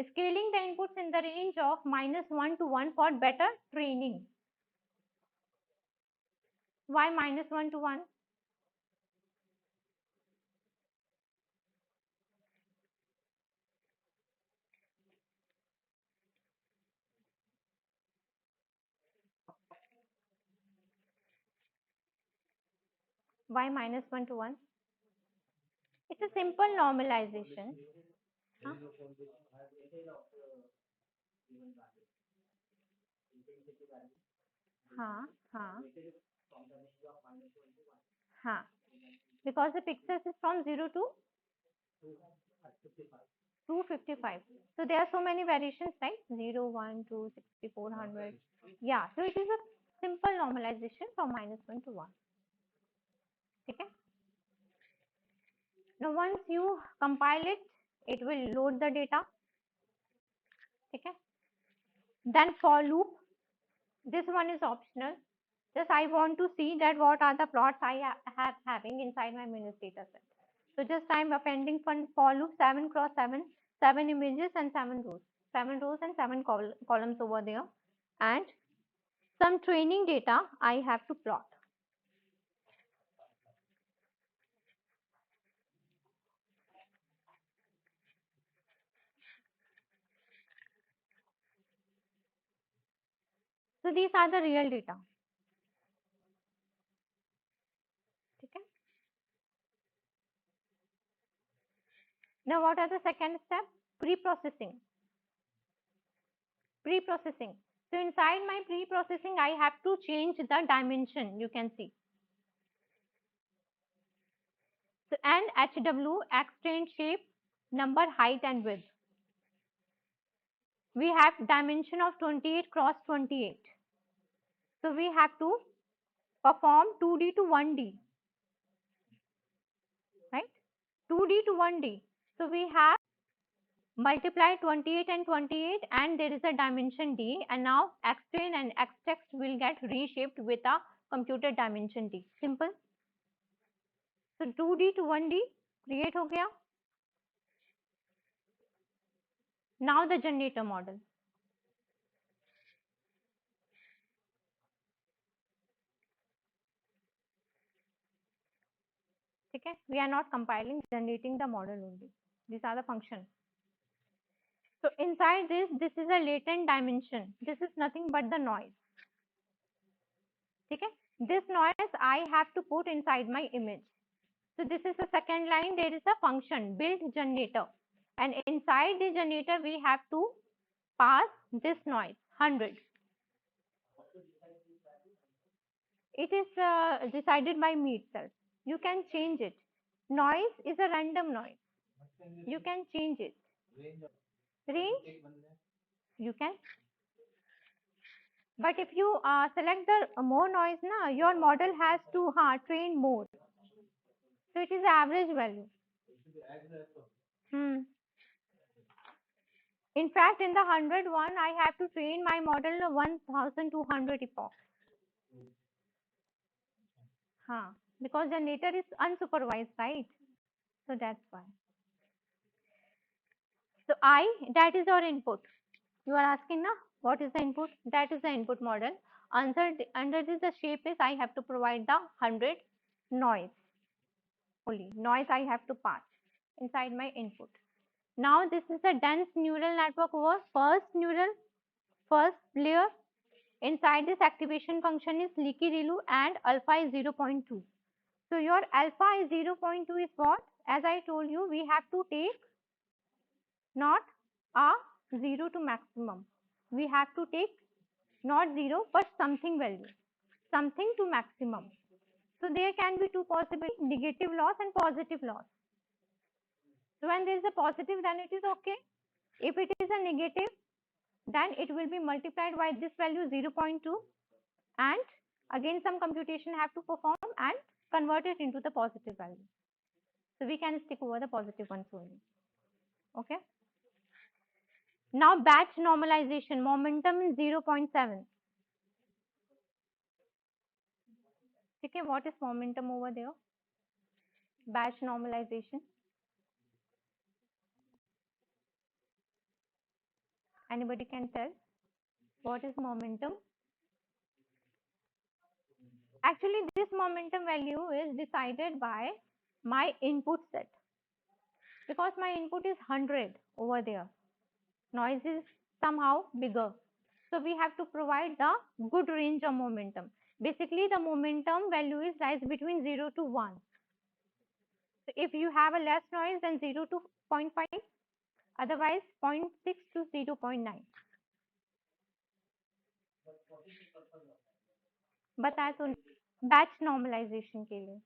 Scaling the inputs in the range of -1 to 1 for better training. Why -1 to 1? Why -1 to 1? It's a simple normalization. Huh? हाँ हाँ हाँ, because the pixels is from 0 to 255. So there are so many variations, right? 0, 1, 2, 64, 100. Yeah, so it is a simple normalization from -1 to 1. Okay. Now once you compile it, it will load the data. Okay. Then for loop, this one is optional. Just I want to see that what are the plots I have having inside my MNIST data set. So just I'm appending for loop 7 cross 7, 7 images and 7 rows. 7 rows and 7 columns over there. And some training data I have to plot. So these are the real data. Okay. Now what are the second step? Pre-processing. Pre-processing. So inside my pre-processing, I have to change the dimension. You can see. So and HW, X-train shape, number, height and width. We have dimension of 28 cross 28. So we have to perform 2D to 1D, right? 2D to 1D. So we have multiply 28 and 28 and there is a dimension D, and now X-train and X-text will get reshaped with a computed dimension D. Simple. So 2D to 1D create हो गया. Now the generator model. Okay, we are not compiling, generating the model only. These are the functions. So inside this is a latent dimension. This is nothing but the noise. Okay, this noise I have to put inside my image. So this is the second line. There is a function build generator, and inside the generator we have to pass this noise 100. It is decided by me itself. You can change it. Noise is a random noise. You can change it. Range you can, but if you select the more noise, na, your model has to train more. So it is average value. Hmm. In fact, in the 100 one, I have to train my model 1200 epoch. Because generator is unsupervised, right? So that's why. So that is our input. You are asking, na, what is the input? That is the input model. Under this, the shape is I have to provide the 100 noise. Only noise I have to pass inside my input. Now this is a dense neural network over first layer. Inside this activation function is leaky ReLU and alpha is 0.2. So your alpha is 0.2 is what? As I told you, we have to take not a 0 to maximum. We have to take not 0 but something value, something to maximum. So there can be two possible, negative loss and positive loss. So when there is a positive, then it is okay. If it is a negative, then it will be multiplied by this value 0.2, and again some computation have to perform and convert it into the positive value. So we can stick over the positive ones only. Okay. Now batch normalization, momentum is 0.7. Okay, what is momentum over there? Batch normalization. Anybody can tell what is momentum? Actually, this momentum value is decided by my input set, because my input is 100 over there. Noise is somehow bigger. So we have to provide the good range of momentum. Basically, the momentum value is lies between 0 to 1. So if you have a less noise, then 0 to 0.5, otherwise 0.6 to 0.9. बताया तो batch normalisation के लिए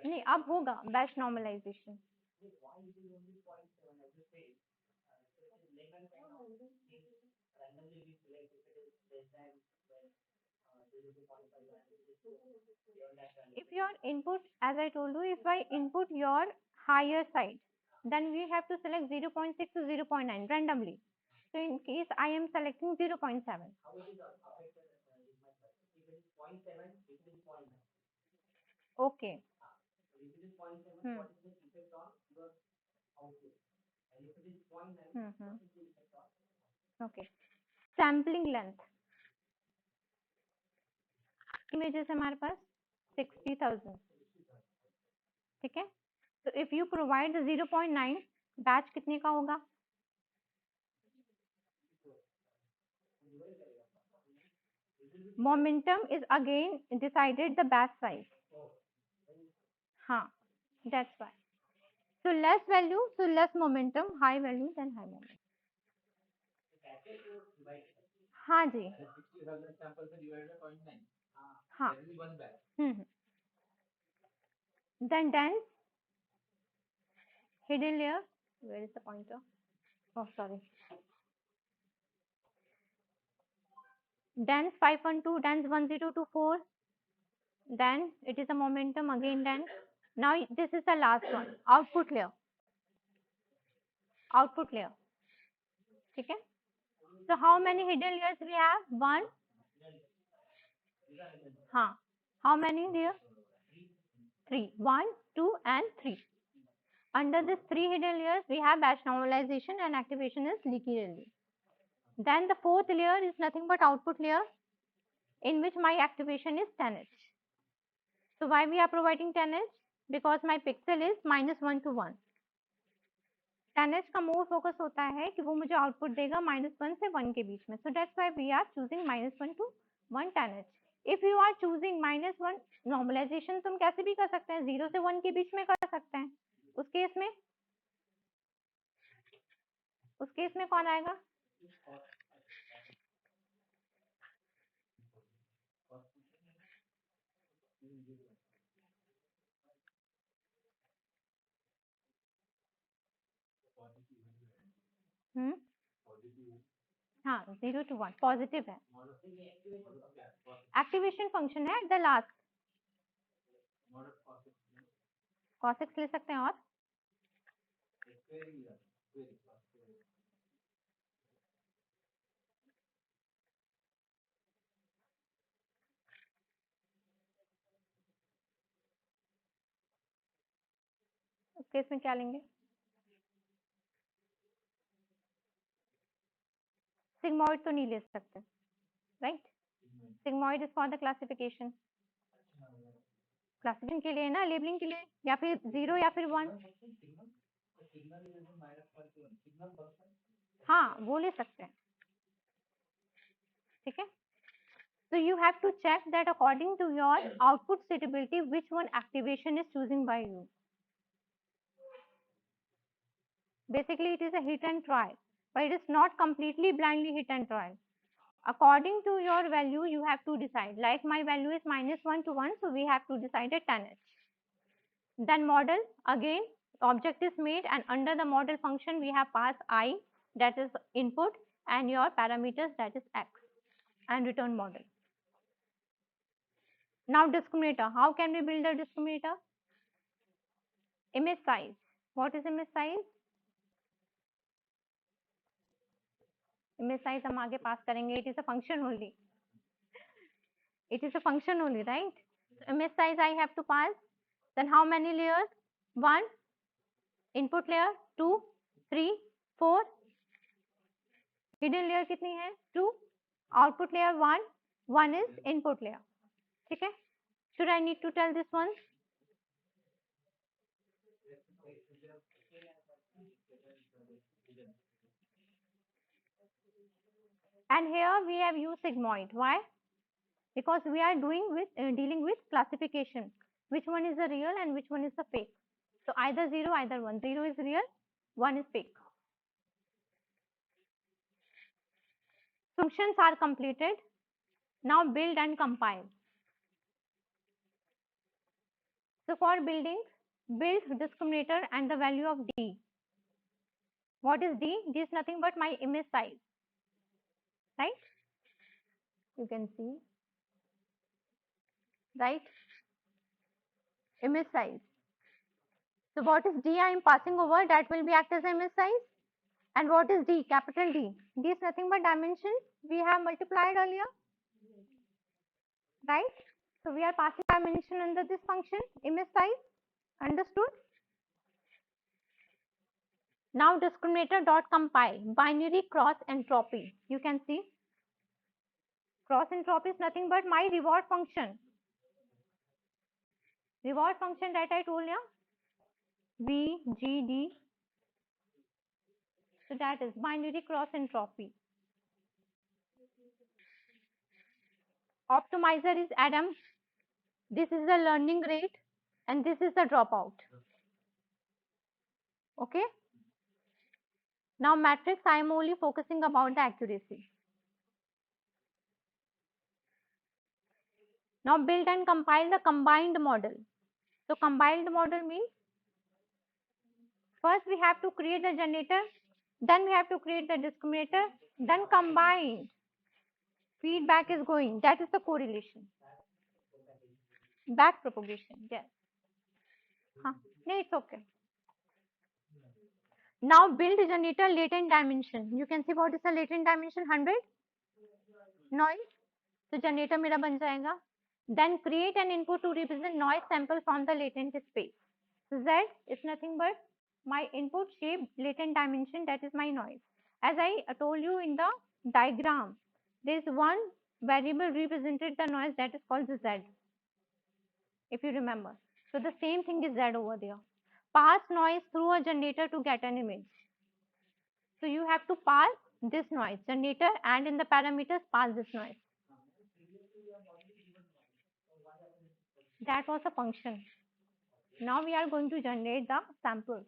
नहीं, अब होगा batch normalization. If your input, as I told you, if I input your higher side, then we have to select 0.6 to 0.9 randomly. So in case I am selecting 0.7. Okay. Okay. Sampling length. Images है हमारे पास 60,000. ठीक है. So if you provide the 0.9, batch कितने का होगा? Momentum is again decided the batch size. हाँ, that's why. So less value, so less momentum, high value, then high momentum. हाँ जी. हाँ. Then dense, hidden layer. Where is the pointer? Oh, sorry. Dense 512, dense 1024. Then it is a momentum again dense. Now this is the last one. Output layer. Output layer. Okay. So how many hidden layers we have? One. Huh. How many there? Three. One, two, and three. Under these three hidden layers, we have batch normalization and activation is leaky release. Then the fourth layer is nothing but output layer, in which my activation is 10H. So why we are providing 10H? Because my pixel is -1 to 1. 10H का more focus होता है कि वो मुझे output देगा -1 से 1 के बीच में. So that's why we are choosing -1 to 1 10H. If you are choosing -1 normalization, तुम कैसे भी कर सकते हैं, 0 से 1 के बीच में कर सकते हैं. उस केस में कौन आएगा? हाँ, 0 to 1 पॉजिटिव है. एक्टिवेशन फंक्शन है एट द लास्ट. cos ले सकते हैं. और उस केस में क्या लेंगे? सिग्मॉइड तो नहीं ले सकते, right? Sigmoid is for the classification. Classification के लिए ना, लेबलिंग के लिए, या फिर 0 या फिर 1. हाँ, वो ले सकते हैं. ठीक है. So you have to check that according to your output suitability, which one activation is choosing by you. Basically, it is a hit and try, but it is not completely blindly hit and try. According to your value, you have to decide. Like my value is -1 to 1, so we have to decide at 10H. Then model, again, object is made, and under the model function, we have pass I, that is input, and your parameters, that is X, and return model. Now discriminator. How can we build a discriminator? Image size. What is image size? Image size हम आगे पास करेंगे. It is a function only. It is a function only, right? So image size I have to pass. Then how many layers? 1 input layer, 2, 3, 4. Hidden layer कितनी है? 2. Output layer 1. 1 is input layer. ठीक है? Should I need to tell this one? And here we have used sigmoid. Why? Because we are dealing with classification. Which one is the real and which one is the fake? So either 0, either 1. 0 is real, 1 is fake. Functions are completed. Now build and compile. So for building, build discriminator and the value of D. What is D? D is nothing but my image size, right? You can see, right? Image size. So what is D I am passing over? That will be act as image size. And what is D? Capital D. D is nothing but dimensions. We have multiplied earlier, right? So we are passing dimension under this function, image size. Understood? Now discriminator dot compile, binary cross entropy. You can see cross entropy is nothing but my reward function. Reward function that I told you, VGD. So that is binary cross entropy. Optimizer is Adam. This is the learning rate and this is the dropout. Okay. Now matrix I am only focusing about the accuracy. Now build and compile the combined model. So combined model means first we have to create the generator, then we have to create the discriminator, then combine. Feedback is going. That is the correlation. Back propagation. Yes. Huh. No, it's okay. Now build generator latent dimension. You can see what is the latent dimension 100 noise. So generator मेरा बन जाएगा. Then create an input to represent noise sample from the latent space. So Z is nothing but my input shape latent dimension, that is my noise. As I told you in the diagram, there is one variable represented the noise that is called the Z, if you remember. So the same thing is Z over there. Pass noise through a generator to get an image. So you have to pass this noise generator and in the parameters pass this noise. That was a function. Now we are going to generate the sample.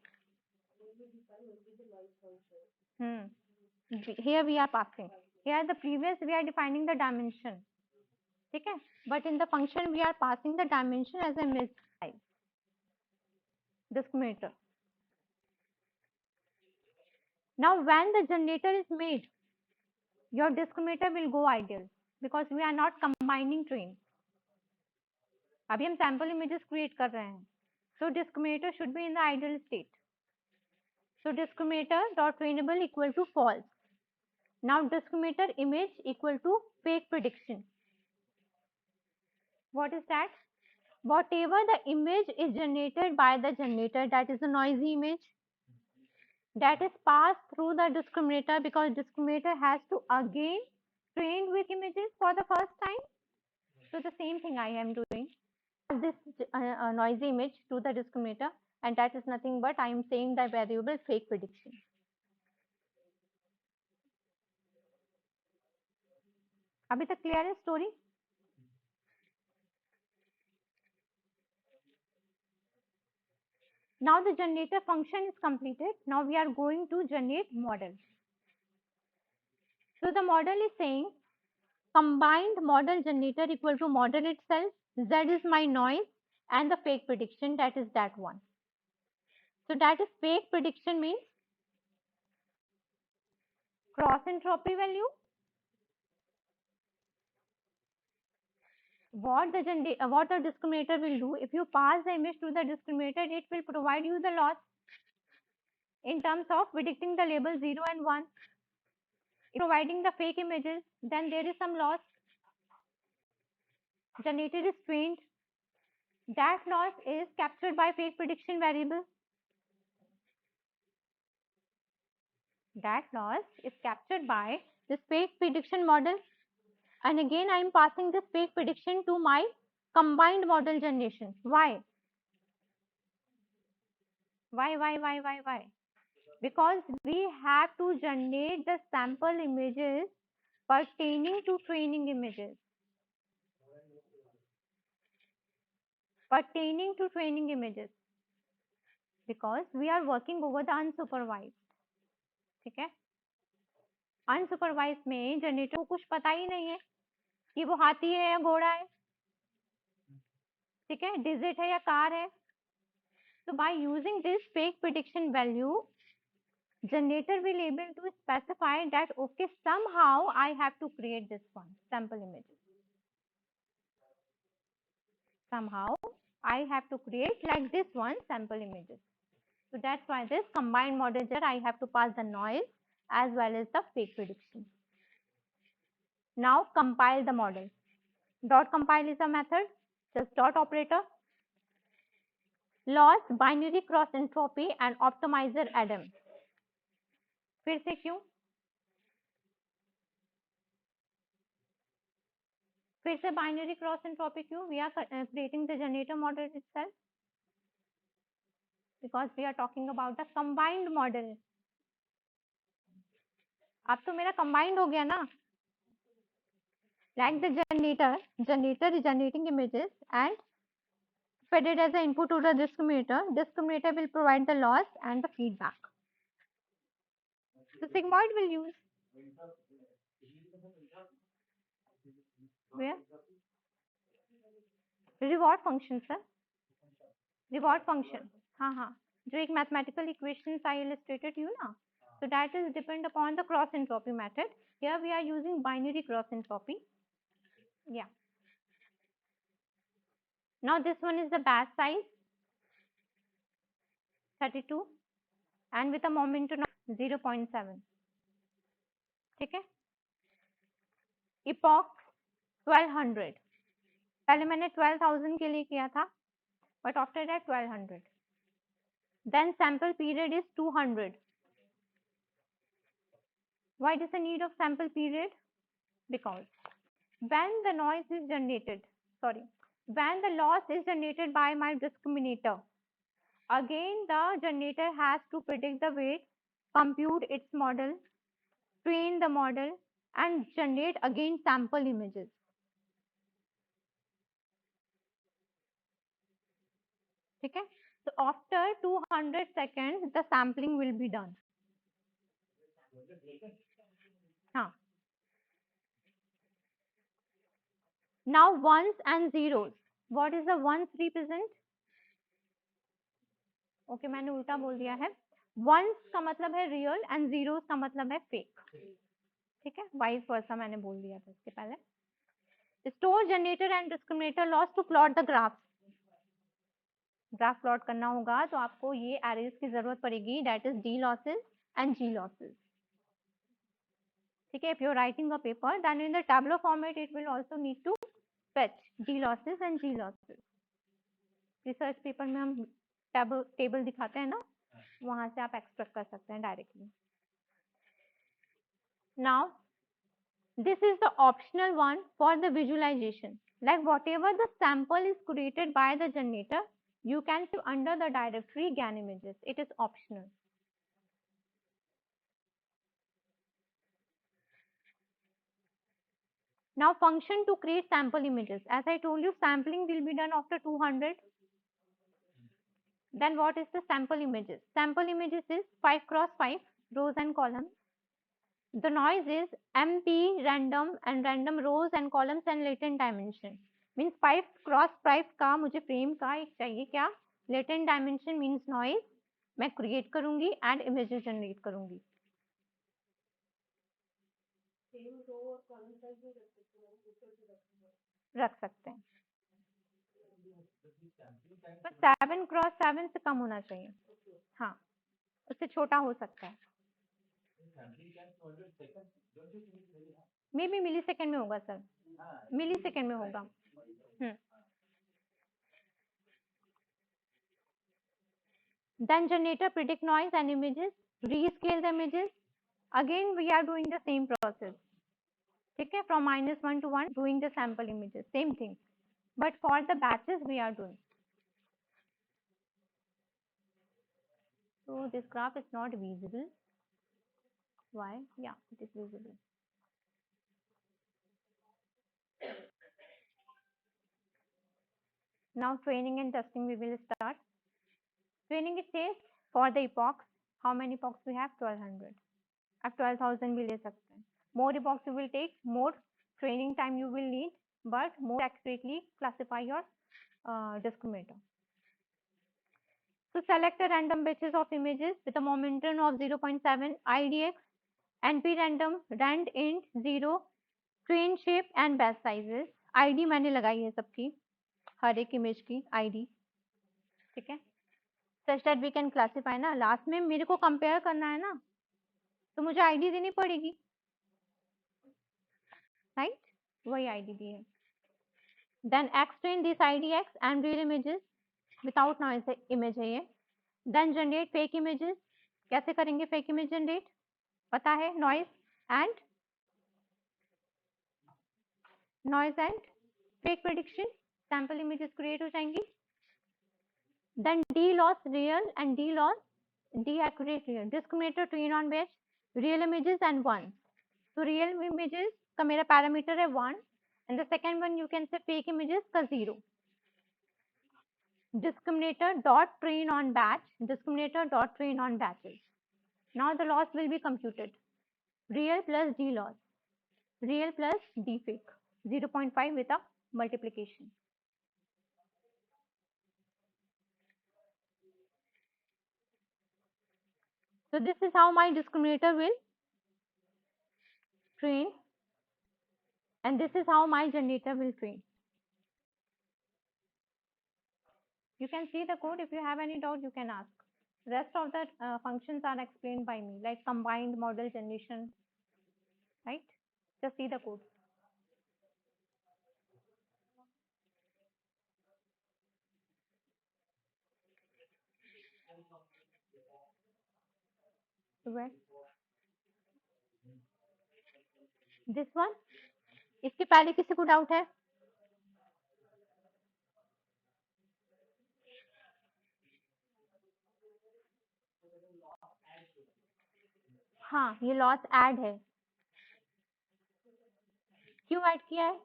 Here we are passing. Here the previous we are defining the dimension. Okay? But in the function we are passing the dimension as a image size. Discriminator. Now when the generator is made, your discriminator will go ideal because we are not combining train. अभी हम sample images create कर रहे हैं. So discriminator should be in the ideal state. So discriminator dot trainable equal to false. Now discriminator image equal to fake prediction. What is that? Whatever the image is generated by the generator, that is a noisy image, that is passed through the discriminator because discriminator has to again train with images for the first time. So the same thing I am doing. This noisy image to the discriminator, and that is nothing but I am saying the variable fake prediction. अभी तक clear है story? Now the generator function is completed. Now we are going to generate model. So the model is saying combined model generator equal to model itself. Z is my noise and the fake prediction, that is that one. So that is fake prediction means cross entropy value. What the discriminator will do, if you pass the image to the discriminator, it will provide you the loss. in terms of predicting the label 0 and 1, providing the fake images, then there is some loss. Generator is trained. That loss is captured by fake prediction variable. That loss is captured by this fake prediction model. And again, I am passing this fake prediction to my combined model generation. Why? Why? Because we have to generate the sample images pertaining to training images. Pertaining to training images. Because we are working over the unsupervised. ठीक है? Unsupervised में generator को कुछ पता ही नहीं है कि वो हाथी है या घोड़ा है, ठीक है, डिजिट है या कार है. So by using this fake prediction value, generator will able to specify that okay, somehow I have to create this one sample images. Somehow I have to create like this one sample images. So that's why this combined model here I have to pass the noise as well as the fake prediction. Now compile the model. Dot compile is a method, just dot operator. Loss, binary cross entropy and optimizer Adam. फिर से क्यों? फिर से binary cross entropy क्यों? We are creating the generator model itself because we are talking about the combined model. अब तो मेरा combined हो गया ना? Like the generator is generating images and fed it as an input to the discriminator. Discriminator will provide the loss and the feedback. So sigmoid will use where? Reward function, sir. Reward function. हाँ, जो एक mathematical equations I illustrated you ना. So that is depend upon the cross entropy method. Here we are using binary cross entropy. Yeah. Now this one is the batch size 32 and with a momentum of 0.7. ठीक है? Epoch 1200. पहले मैंने 12,000 के लिए किया था, but after that 1200. Then sample period is 200. Why is the need of sample period? Because when the noise is generated, when the loss is generated by my discriminator, again the generator has to predict the weight, compute its model, train the model and generate again sample images. ठीक है? So after 200 seconds the sampling will be done. हाँ. Now ones and zeros. What is the ones represent? Okay, मैंने उल्टा बोल दिया है. Ones का मतलब है real and zeros का मतलब है fake. ठीक है, वाइस वर्सा मैंने बोल दिया था इसके पहले. Store generator and discriminator loss to plot the graph. Graph plot करना होगा तो आपको ये एरेज की जरूरत पड़ेगी, that is D losses and G losses. ठीक है, if you are writing a paper then in the tableau format it will also need to fetch D losses and G losses. Research paper में हम table दिखाते हैं ना, वहां से आप एक्सट्रैक्ट कर सकते हैं directly. Now this is the optional one for the visualization. Like whatever the sample is created by the generator, you can see under the directory GAN images. It is optional. Now function to create sample images. As I told you, sampling will be done after 200. Then what is the sample images? Sample images is 5 cross 5 rows and columns. The noise is MP random and random rows and columns and latent dimension. Means 5 cross 5 का मुझे frame का एक चाहिए क्या? Latent dimension means noise. मैं create करूंगी and images generate करूंगी. रख सकते हैं. पर 7 cross 7 से कम होना चाहिए. हाँ. उससे छोटा हो सकता है, मे बी मिली सेकेंड में होगा सर, मिली सेकेंड में होगा। Then generator predict noise and images, rescale the images. Again we are doing the same process. ठीक है, from -1 to 1 doing the sample images, same thing, but for the batches we are doing. So this graph is not visible. Why? Yeah, it is visible. Now training and testing we will start. Training it says for the epochs, how many epochs we have? 1200. अब 12,000 भी ले सकते हैं. More epochs you will take, more training time you will need, but more accurately classify your discriminator. So select a random batches of images with a momentum of 0.7 IDX, NP random, rand int 0, train shape and batch sizes. ID मैंने लगाई है सबकी, हर एक image की ID, ठीक है, such that we can classify ना. Last में मेरे को कंपेयर करना है ना, तो मुझे ID देनी पड़ेगी, राइट, वही ID दी है. Then extrain this IDX and real images without noise image है ये. Then generate fake images. कैसे करेंगे fake image generate? पता है, noise and fake prediction, sample images create हो जाएंगी. Then D-loss real and D-loss D-accurate real. Discriminator train on batch, real images and one. So real images का मेरा parameter है 1 and the second one you can say fake images का 0. Discriminator dot train on batch, discriminator dot train on batches. Now the loss will be computed. Real plus D loss, real plus D fake, 0.5 with a multiplication. So this is how my discriminator will train and this is how my generator will train. You can see the code. If you have any doubt, you can ask. Rest of the functions are explained by me, like combined model generation, right? Just see the code. Where? This one? इसके पहले किसी को doubt है? हाँ, ये loss add है. क्यों add किया है?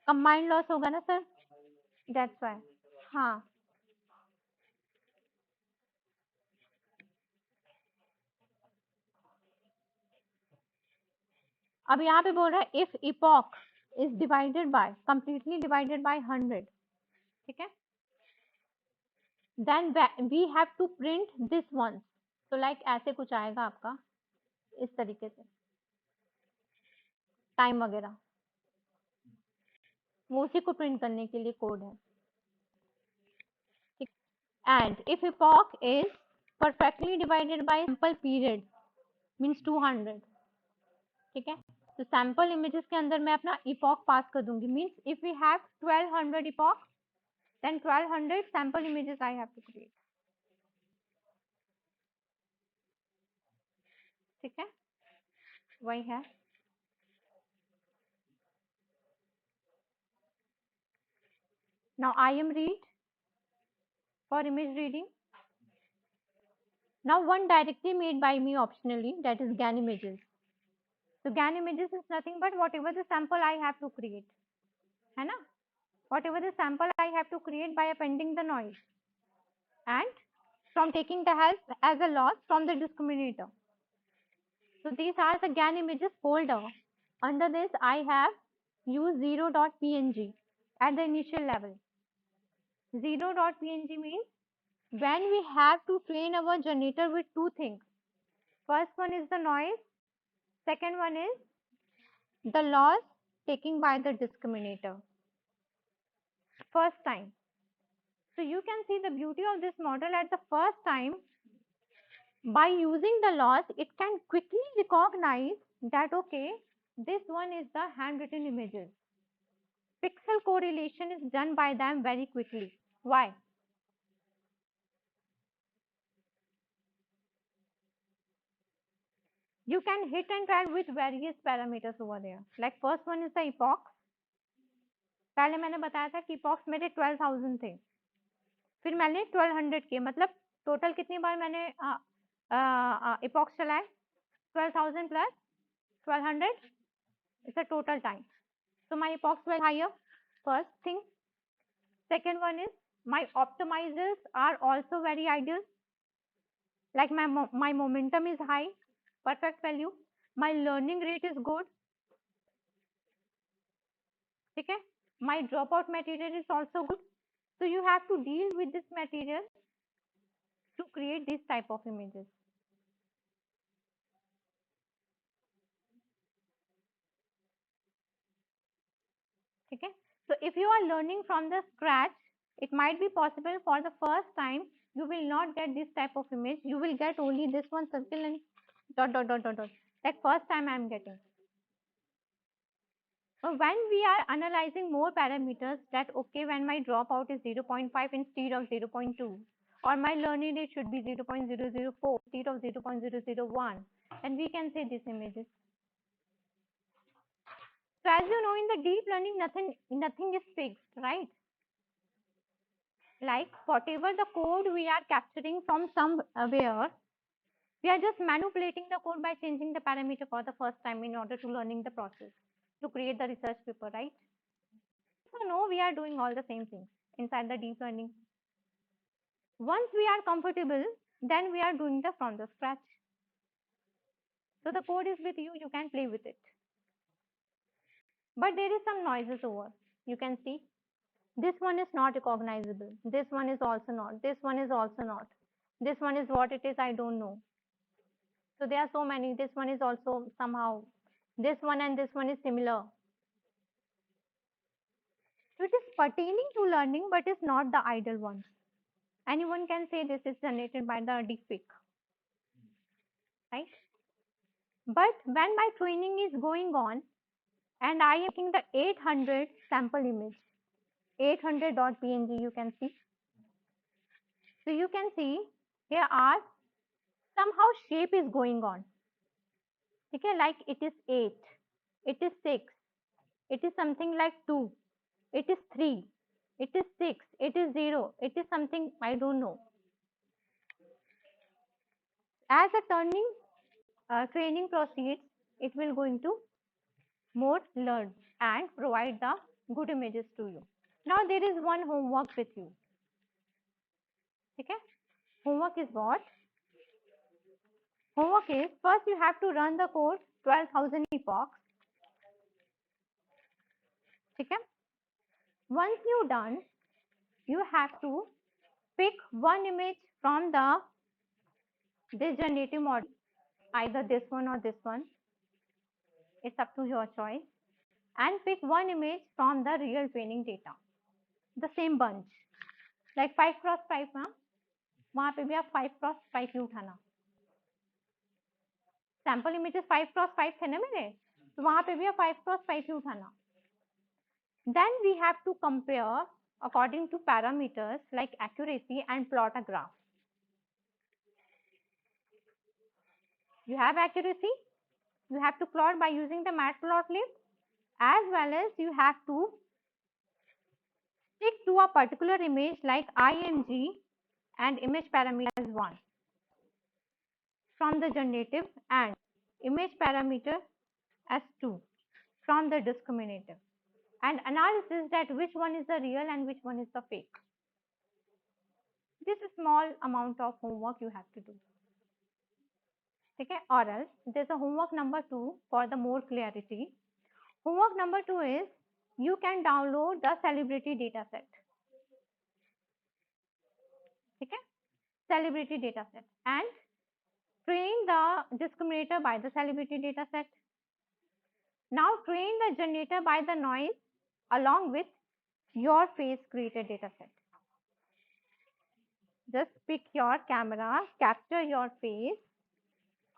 कंबाइंड लॉस होगा ना सर, दैट्स व्हाई. हाँ, अब यहाँ पे बोल रहा है if epoch is divided by, completely divided by 100, ठीक है, then we have to print this once. तो लाइक ऐसे कुछ आएगा आपका इस तरीके से, टाइम वगैरह, वो उसी को प्रिंट करने के लिए कोड है. And if epoch is perfectly divided by sample period means 200, ठीक है, तो सैंपल इमेजेस के अंदर मैं अपना इपॉक पास कर दूंगी. Means if we have 1200 epoch then 1200 sample images I have to create. ठीक है, वही है. Now I am read for image reading. Now one directly made by me optionally, that is GAN images. So GAN images is nothing but whatever the sample I have to create, है ना, whatever the sample I have to create by appending the noise and from taking the help as a loss from the discriminator. So these are the GAN images folder. Under this I have used 0.png at the initial level. 0.png means when we have to train our generator with two things. First one is the noise, second one is the loss taken by the discriminator. First time. So you can see the beauty of this model. At the first time, By using the laws, it can quickly recognize that, okay, this one is the handwritten images. Pixel correlation is done by them very quickly. Why? You can hit and try with various parameters over there. Like first one is the epoch. पहले मैंने बताया था कि epochs मेरे 12,000 थे, फिर मैंने 1200 के, मतलब टोटल कितनी बार मैंने epochs चलाए? 12,000 plus 1200 is the total time. So my epochs were higher. First thing. Second one is my optimizers are also very ideal. Like my momentum is high, perfect value. My learning rate is good. Okay. My dropout material is also good. So you have to deal with this material to create this type of images. Okay. So if you are learning from the scratch, it might be possible for the first time you will not get this type of image. You will get only this one circle and dot dot dot dot dot. Like first time I am getting. So when we are analyzing more parameters, that okay, when my dropout is 0.5 instead of 0.2, or my learning rate should be 0.004 instead of 0.001, then we can say this images. So as you know, in the deep learning, nothing is fixed, right? Like whatever the code we are capturing from somewhere, we are just manipulating the code by changing the parameter for the first time in order to learning the process to create the research paper, right? So no, we are doing all the same things inside the deep learning. Once we are comfortable, then we are doing the from the scratch. So the code is with you, you can play with it. But there is some noises over. You can see this one is not recognizable. This one is also not. This one is also not. This one is what it is, I don't know. So there are so many. This one is also somehow. This one and this one is similar. So it is pertaining to learning, but is not the ideal one. Anyone can say this is generated by the deepfake, right? But when my training is going on and I am taking the 800 sample image, 800.png you can see. So you can see there are somehow shape is going on. Okay, like it is 8, it is 6, it is something like 2, it is 3, it is 6, it is 0, it is something I don't know. As a training proceeds, it will going to more learn and provide the good images to you. Now there is one homework with you. Okay, homework is what? Homework is first you have to run the code 12,000 epochs. Okay, once you done, you have to pick one image from the this generative model, either this one or this one. It's up to your choice. And pick one image from the real training data, the same bunch. Like 5 cross 5 ना, वहाँ पे भी आप 5 cross 5 ही उठाना. Sample images 5 cross 5 थे ना मेरे, तो वहां पे भी 5 क्रॉस 5 ही उठाना. Then we have to compare according to parameters like accuracy and plot a graph. You have accuracy, you have to plot by using the matplotlib, as well as you have to stick to a particular image like img and image parameter as 1 from the generative and image parameter as 2 from the discriminative, and analysis that which one is the real and which one is the fake. This is small amount of homework you have to do. Okay, or else there's a homework number 2 for the more clarity. Homework number 2 is you can download the celebrity data set. Okay, celebrity data set and train the discriminator by the celebrity data set. Now train the generator by the noise along with your face created data set. just pick your camera, capture your face,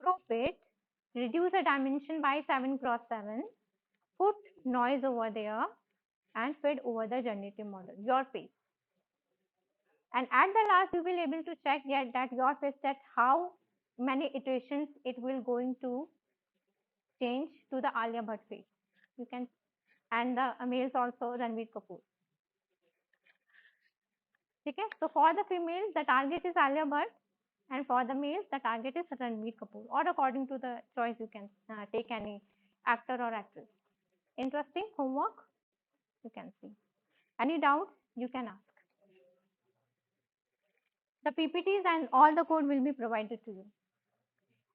crop it, reduce the dimension by 7x7, put noise over there, and feed over the generative model, your face. And at the last, you will able to check that your face, that how many iterations it will going to change to the Alia Bhatt face. You can, and the males also Ranveer Kapoor. Okay, so for the females, the target is Alia Bhatt, and for the males, the target is Ranveer Kapoor, or according to the choice, you can take any actor or actress. Interesting homework, you can see. Any doubts, you can ask. The PPTs and all the code will be provided to you.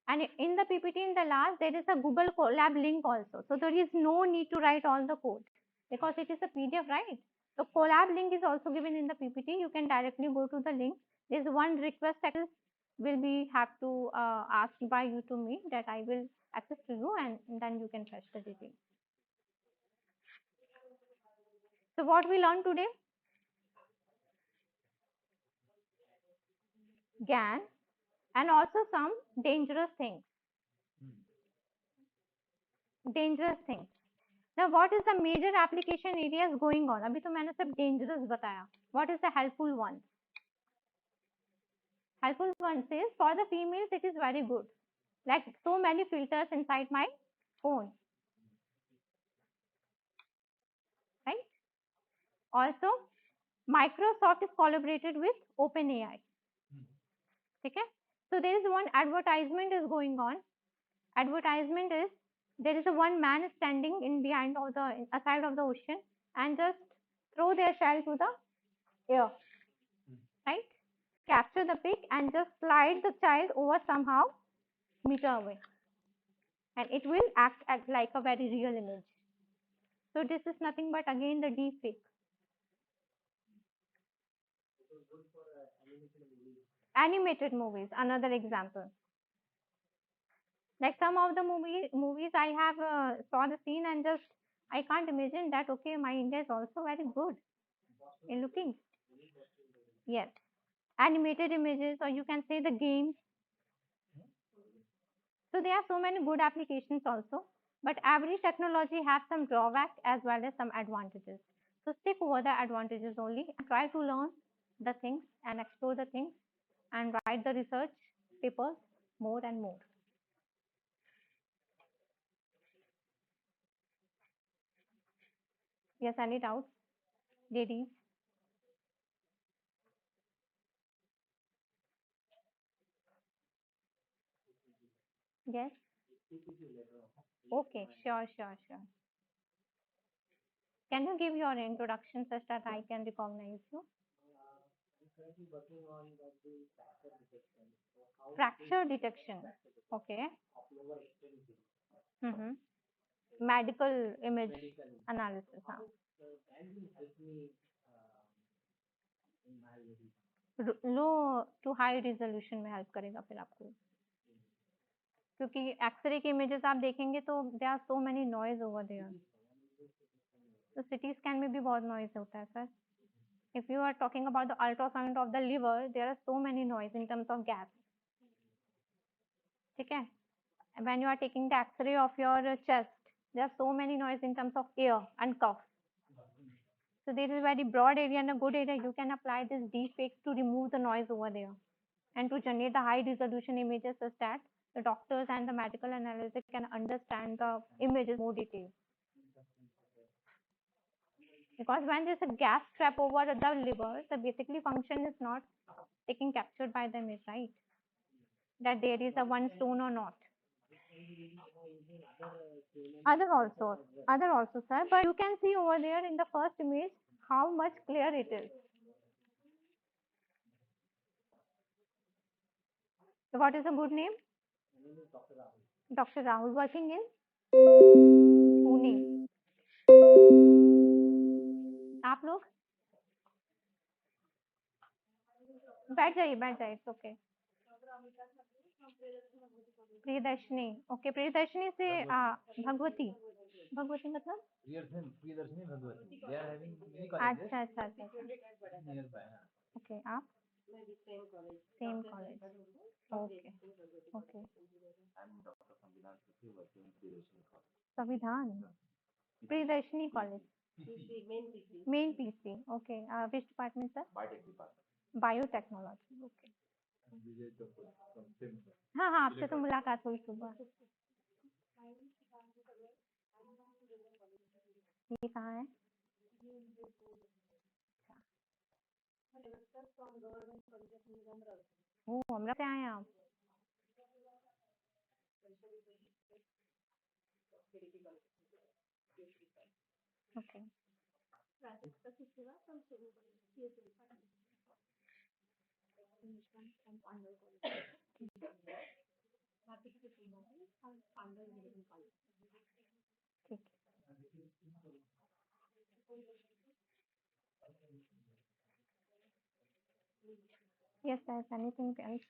And in the PPT in the last, there is a Google Colab link also. So there is no need to write all the code because it is a PDF, right? So Colab link is also given in the PPT. You can directly go to the link. There is one request that will be have to ask by you to me, that I will access to you, and then you can fetch the details. So what we learned today? GAN, and also some dangerous things. Dangerous things. Now, what is the major application areas going on? अभी तो मैंने सब dangerous बताया. What is the helpful one? Helpful one says for the females it is very good. Like so many filters inside my phone, right? Also, Microsoft is collaborated with OpenAI. Okay? So there is one advertisement is going on. Advertisement is there is a one man standing in behind of the aside of the ocean and just throw their shell to the air, right? Capture the pic and just slide the child over somehow meter away, and it will act like a very real image. So this is nothing but again the deep fake. Animated movies, another example. Like some of the movies I have saw the scene and just I can't imagine that okay, my India is also very good in looking. Yes, animated images, or you can say the games. So there are so many good applications also, but every technology has some drawback as well as some advantages. So stick over the advantages only and try to learn the things and explore the things and write the research papers more and more. Yes, any doubts, ladies? Yes. Okay, sure, sure, sure. Can you give your introduction such that I can recognize you? Fracture detection. Okay. Mm-hmm. Medical image analysis. हाँ. लो to high resolution में help करेगा फिर आपको, क्योंकि x ray के images आप देखेंगे तो they are so many noise over there. तो सिटी स्कैन में भी बहुत नॉइज होता है sir. If you are talking about the ultrasound of the liver, there are so many noise in terms of gas. ठीक है? When you are taking the X-ray of your chest, there are so many noise in terms of air and cough. So there is a very broad area and a good area. You can apply this deepfakes to remove the noise over there and to generate the high resolution images such that the doctors and the medical analysts can understand the images more detail. Because when there is a gas trap over the liver, the basically function is not taking captured by the image, right? That there is a one stone or not. Other also, sir. But you can see over there in the first image how much clear it is. So what is a good name? Dr. Rahul, working in Pune. आप लोग बैठ जाइए, it's okay. Priyadarshini, okay. Priyadarshini से भगवती. भगवती मतलब प्रियदर्शनी भगवती. अच्छा. Okay, आप Same college. Okay. Okay. संविधान. Priyadarshini College. Main PC. Okay. Which department, sir? Biotechnology. Okay. हाँ हाँ, आपसे तो मुलाकात हुई सुबह. ये कहाँ है? ओ, अमरा से आए हैं आप? Okay. ठीक. Yes, sir. Anything else?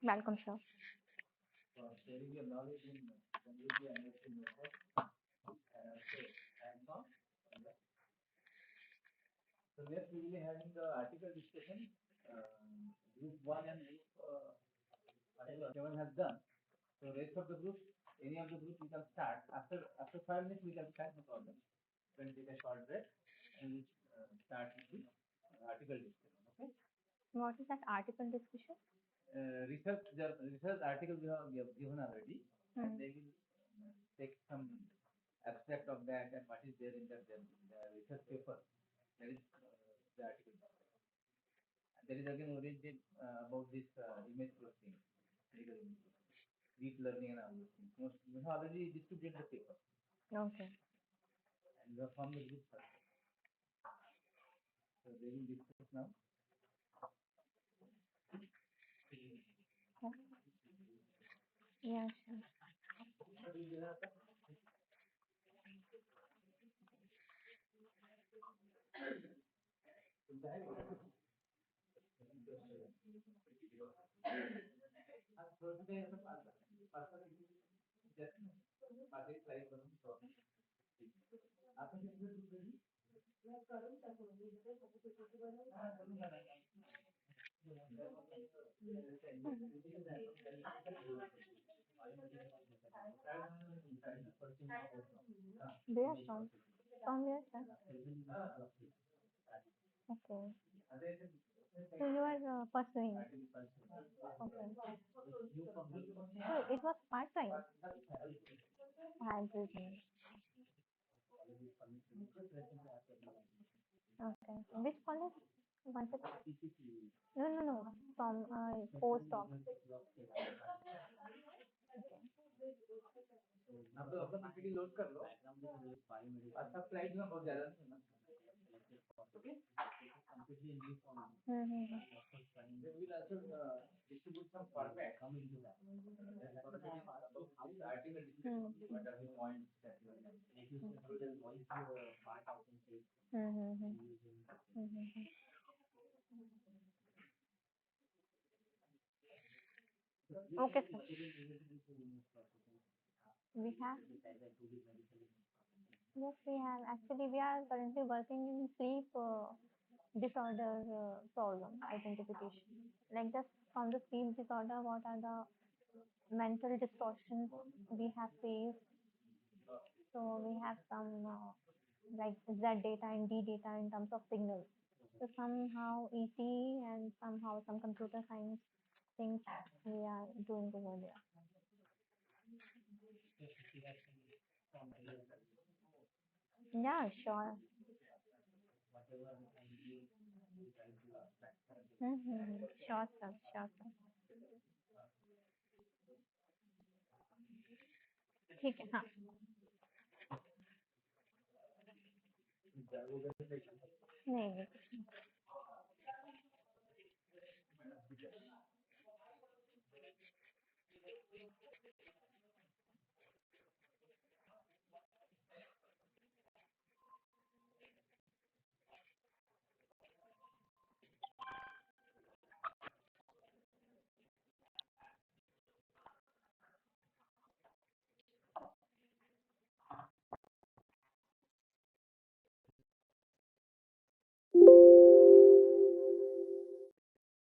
Welcome, sir. So we are really having the article discussion. Group 1 and group 7 has done. So rest of the group, any of the group we can start. After 5 minutes we can start, no problem. Then take a short break and start with the article discussion. Okay. What is that article discussion? Research article we have given already. And they will take some abstract of that and what is there in the research paper. That is the article. There is again oriented about this image processing, deep learning and all those things. We have already distributed the paper. Okay. And we have formed the group first. So they will discuss now. Yeah, sure. Where from? From where, sir? Okay. So you are pursuing. Okay. So it was part time. Hybrid. Okay. Which college? One second. No. From postdoc. आप तो अपना PPT load कर लो. अच्छा slide में बहुत ज्यादा नहीं है ना. Okay. Completely in this form. Then we'll also distribute some format coming to that. Article discussion. What are the points that you are including? Voice part out in case. Okay, sir. We have. Yes, we have. Actually, we are currently working in sleep disorder problem identification. Like just from the sleep disorder, what are the mental distortions we have faced? So we have some like Z data and D data in terms of signals. So somehow EC and somehow some computer science things we are doing over there. Yeah, sure. Sure, sir. Sure, sir. ठीक है. हाँ. नहीं.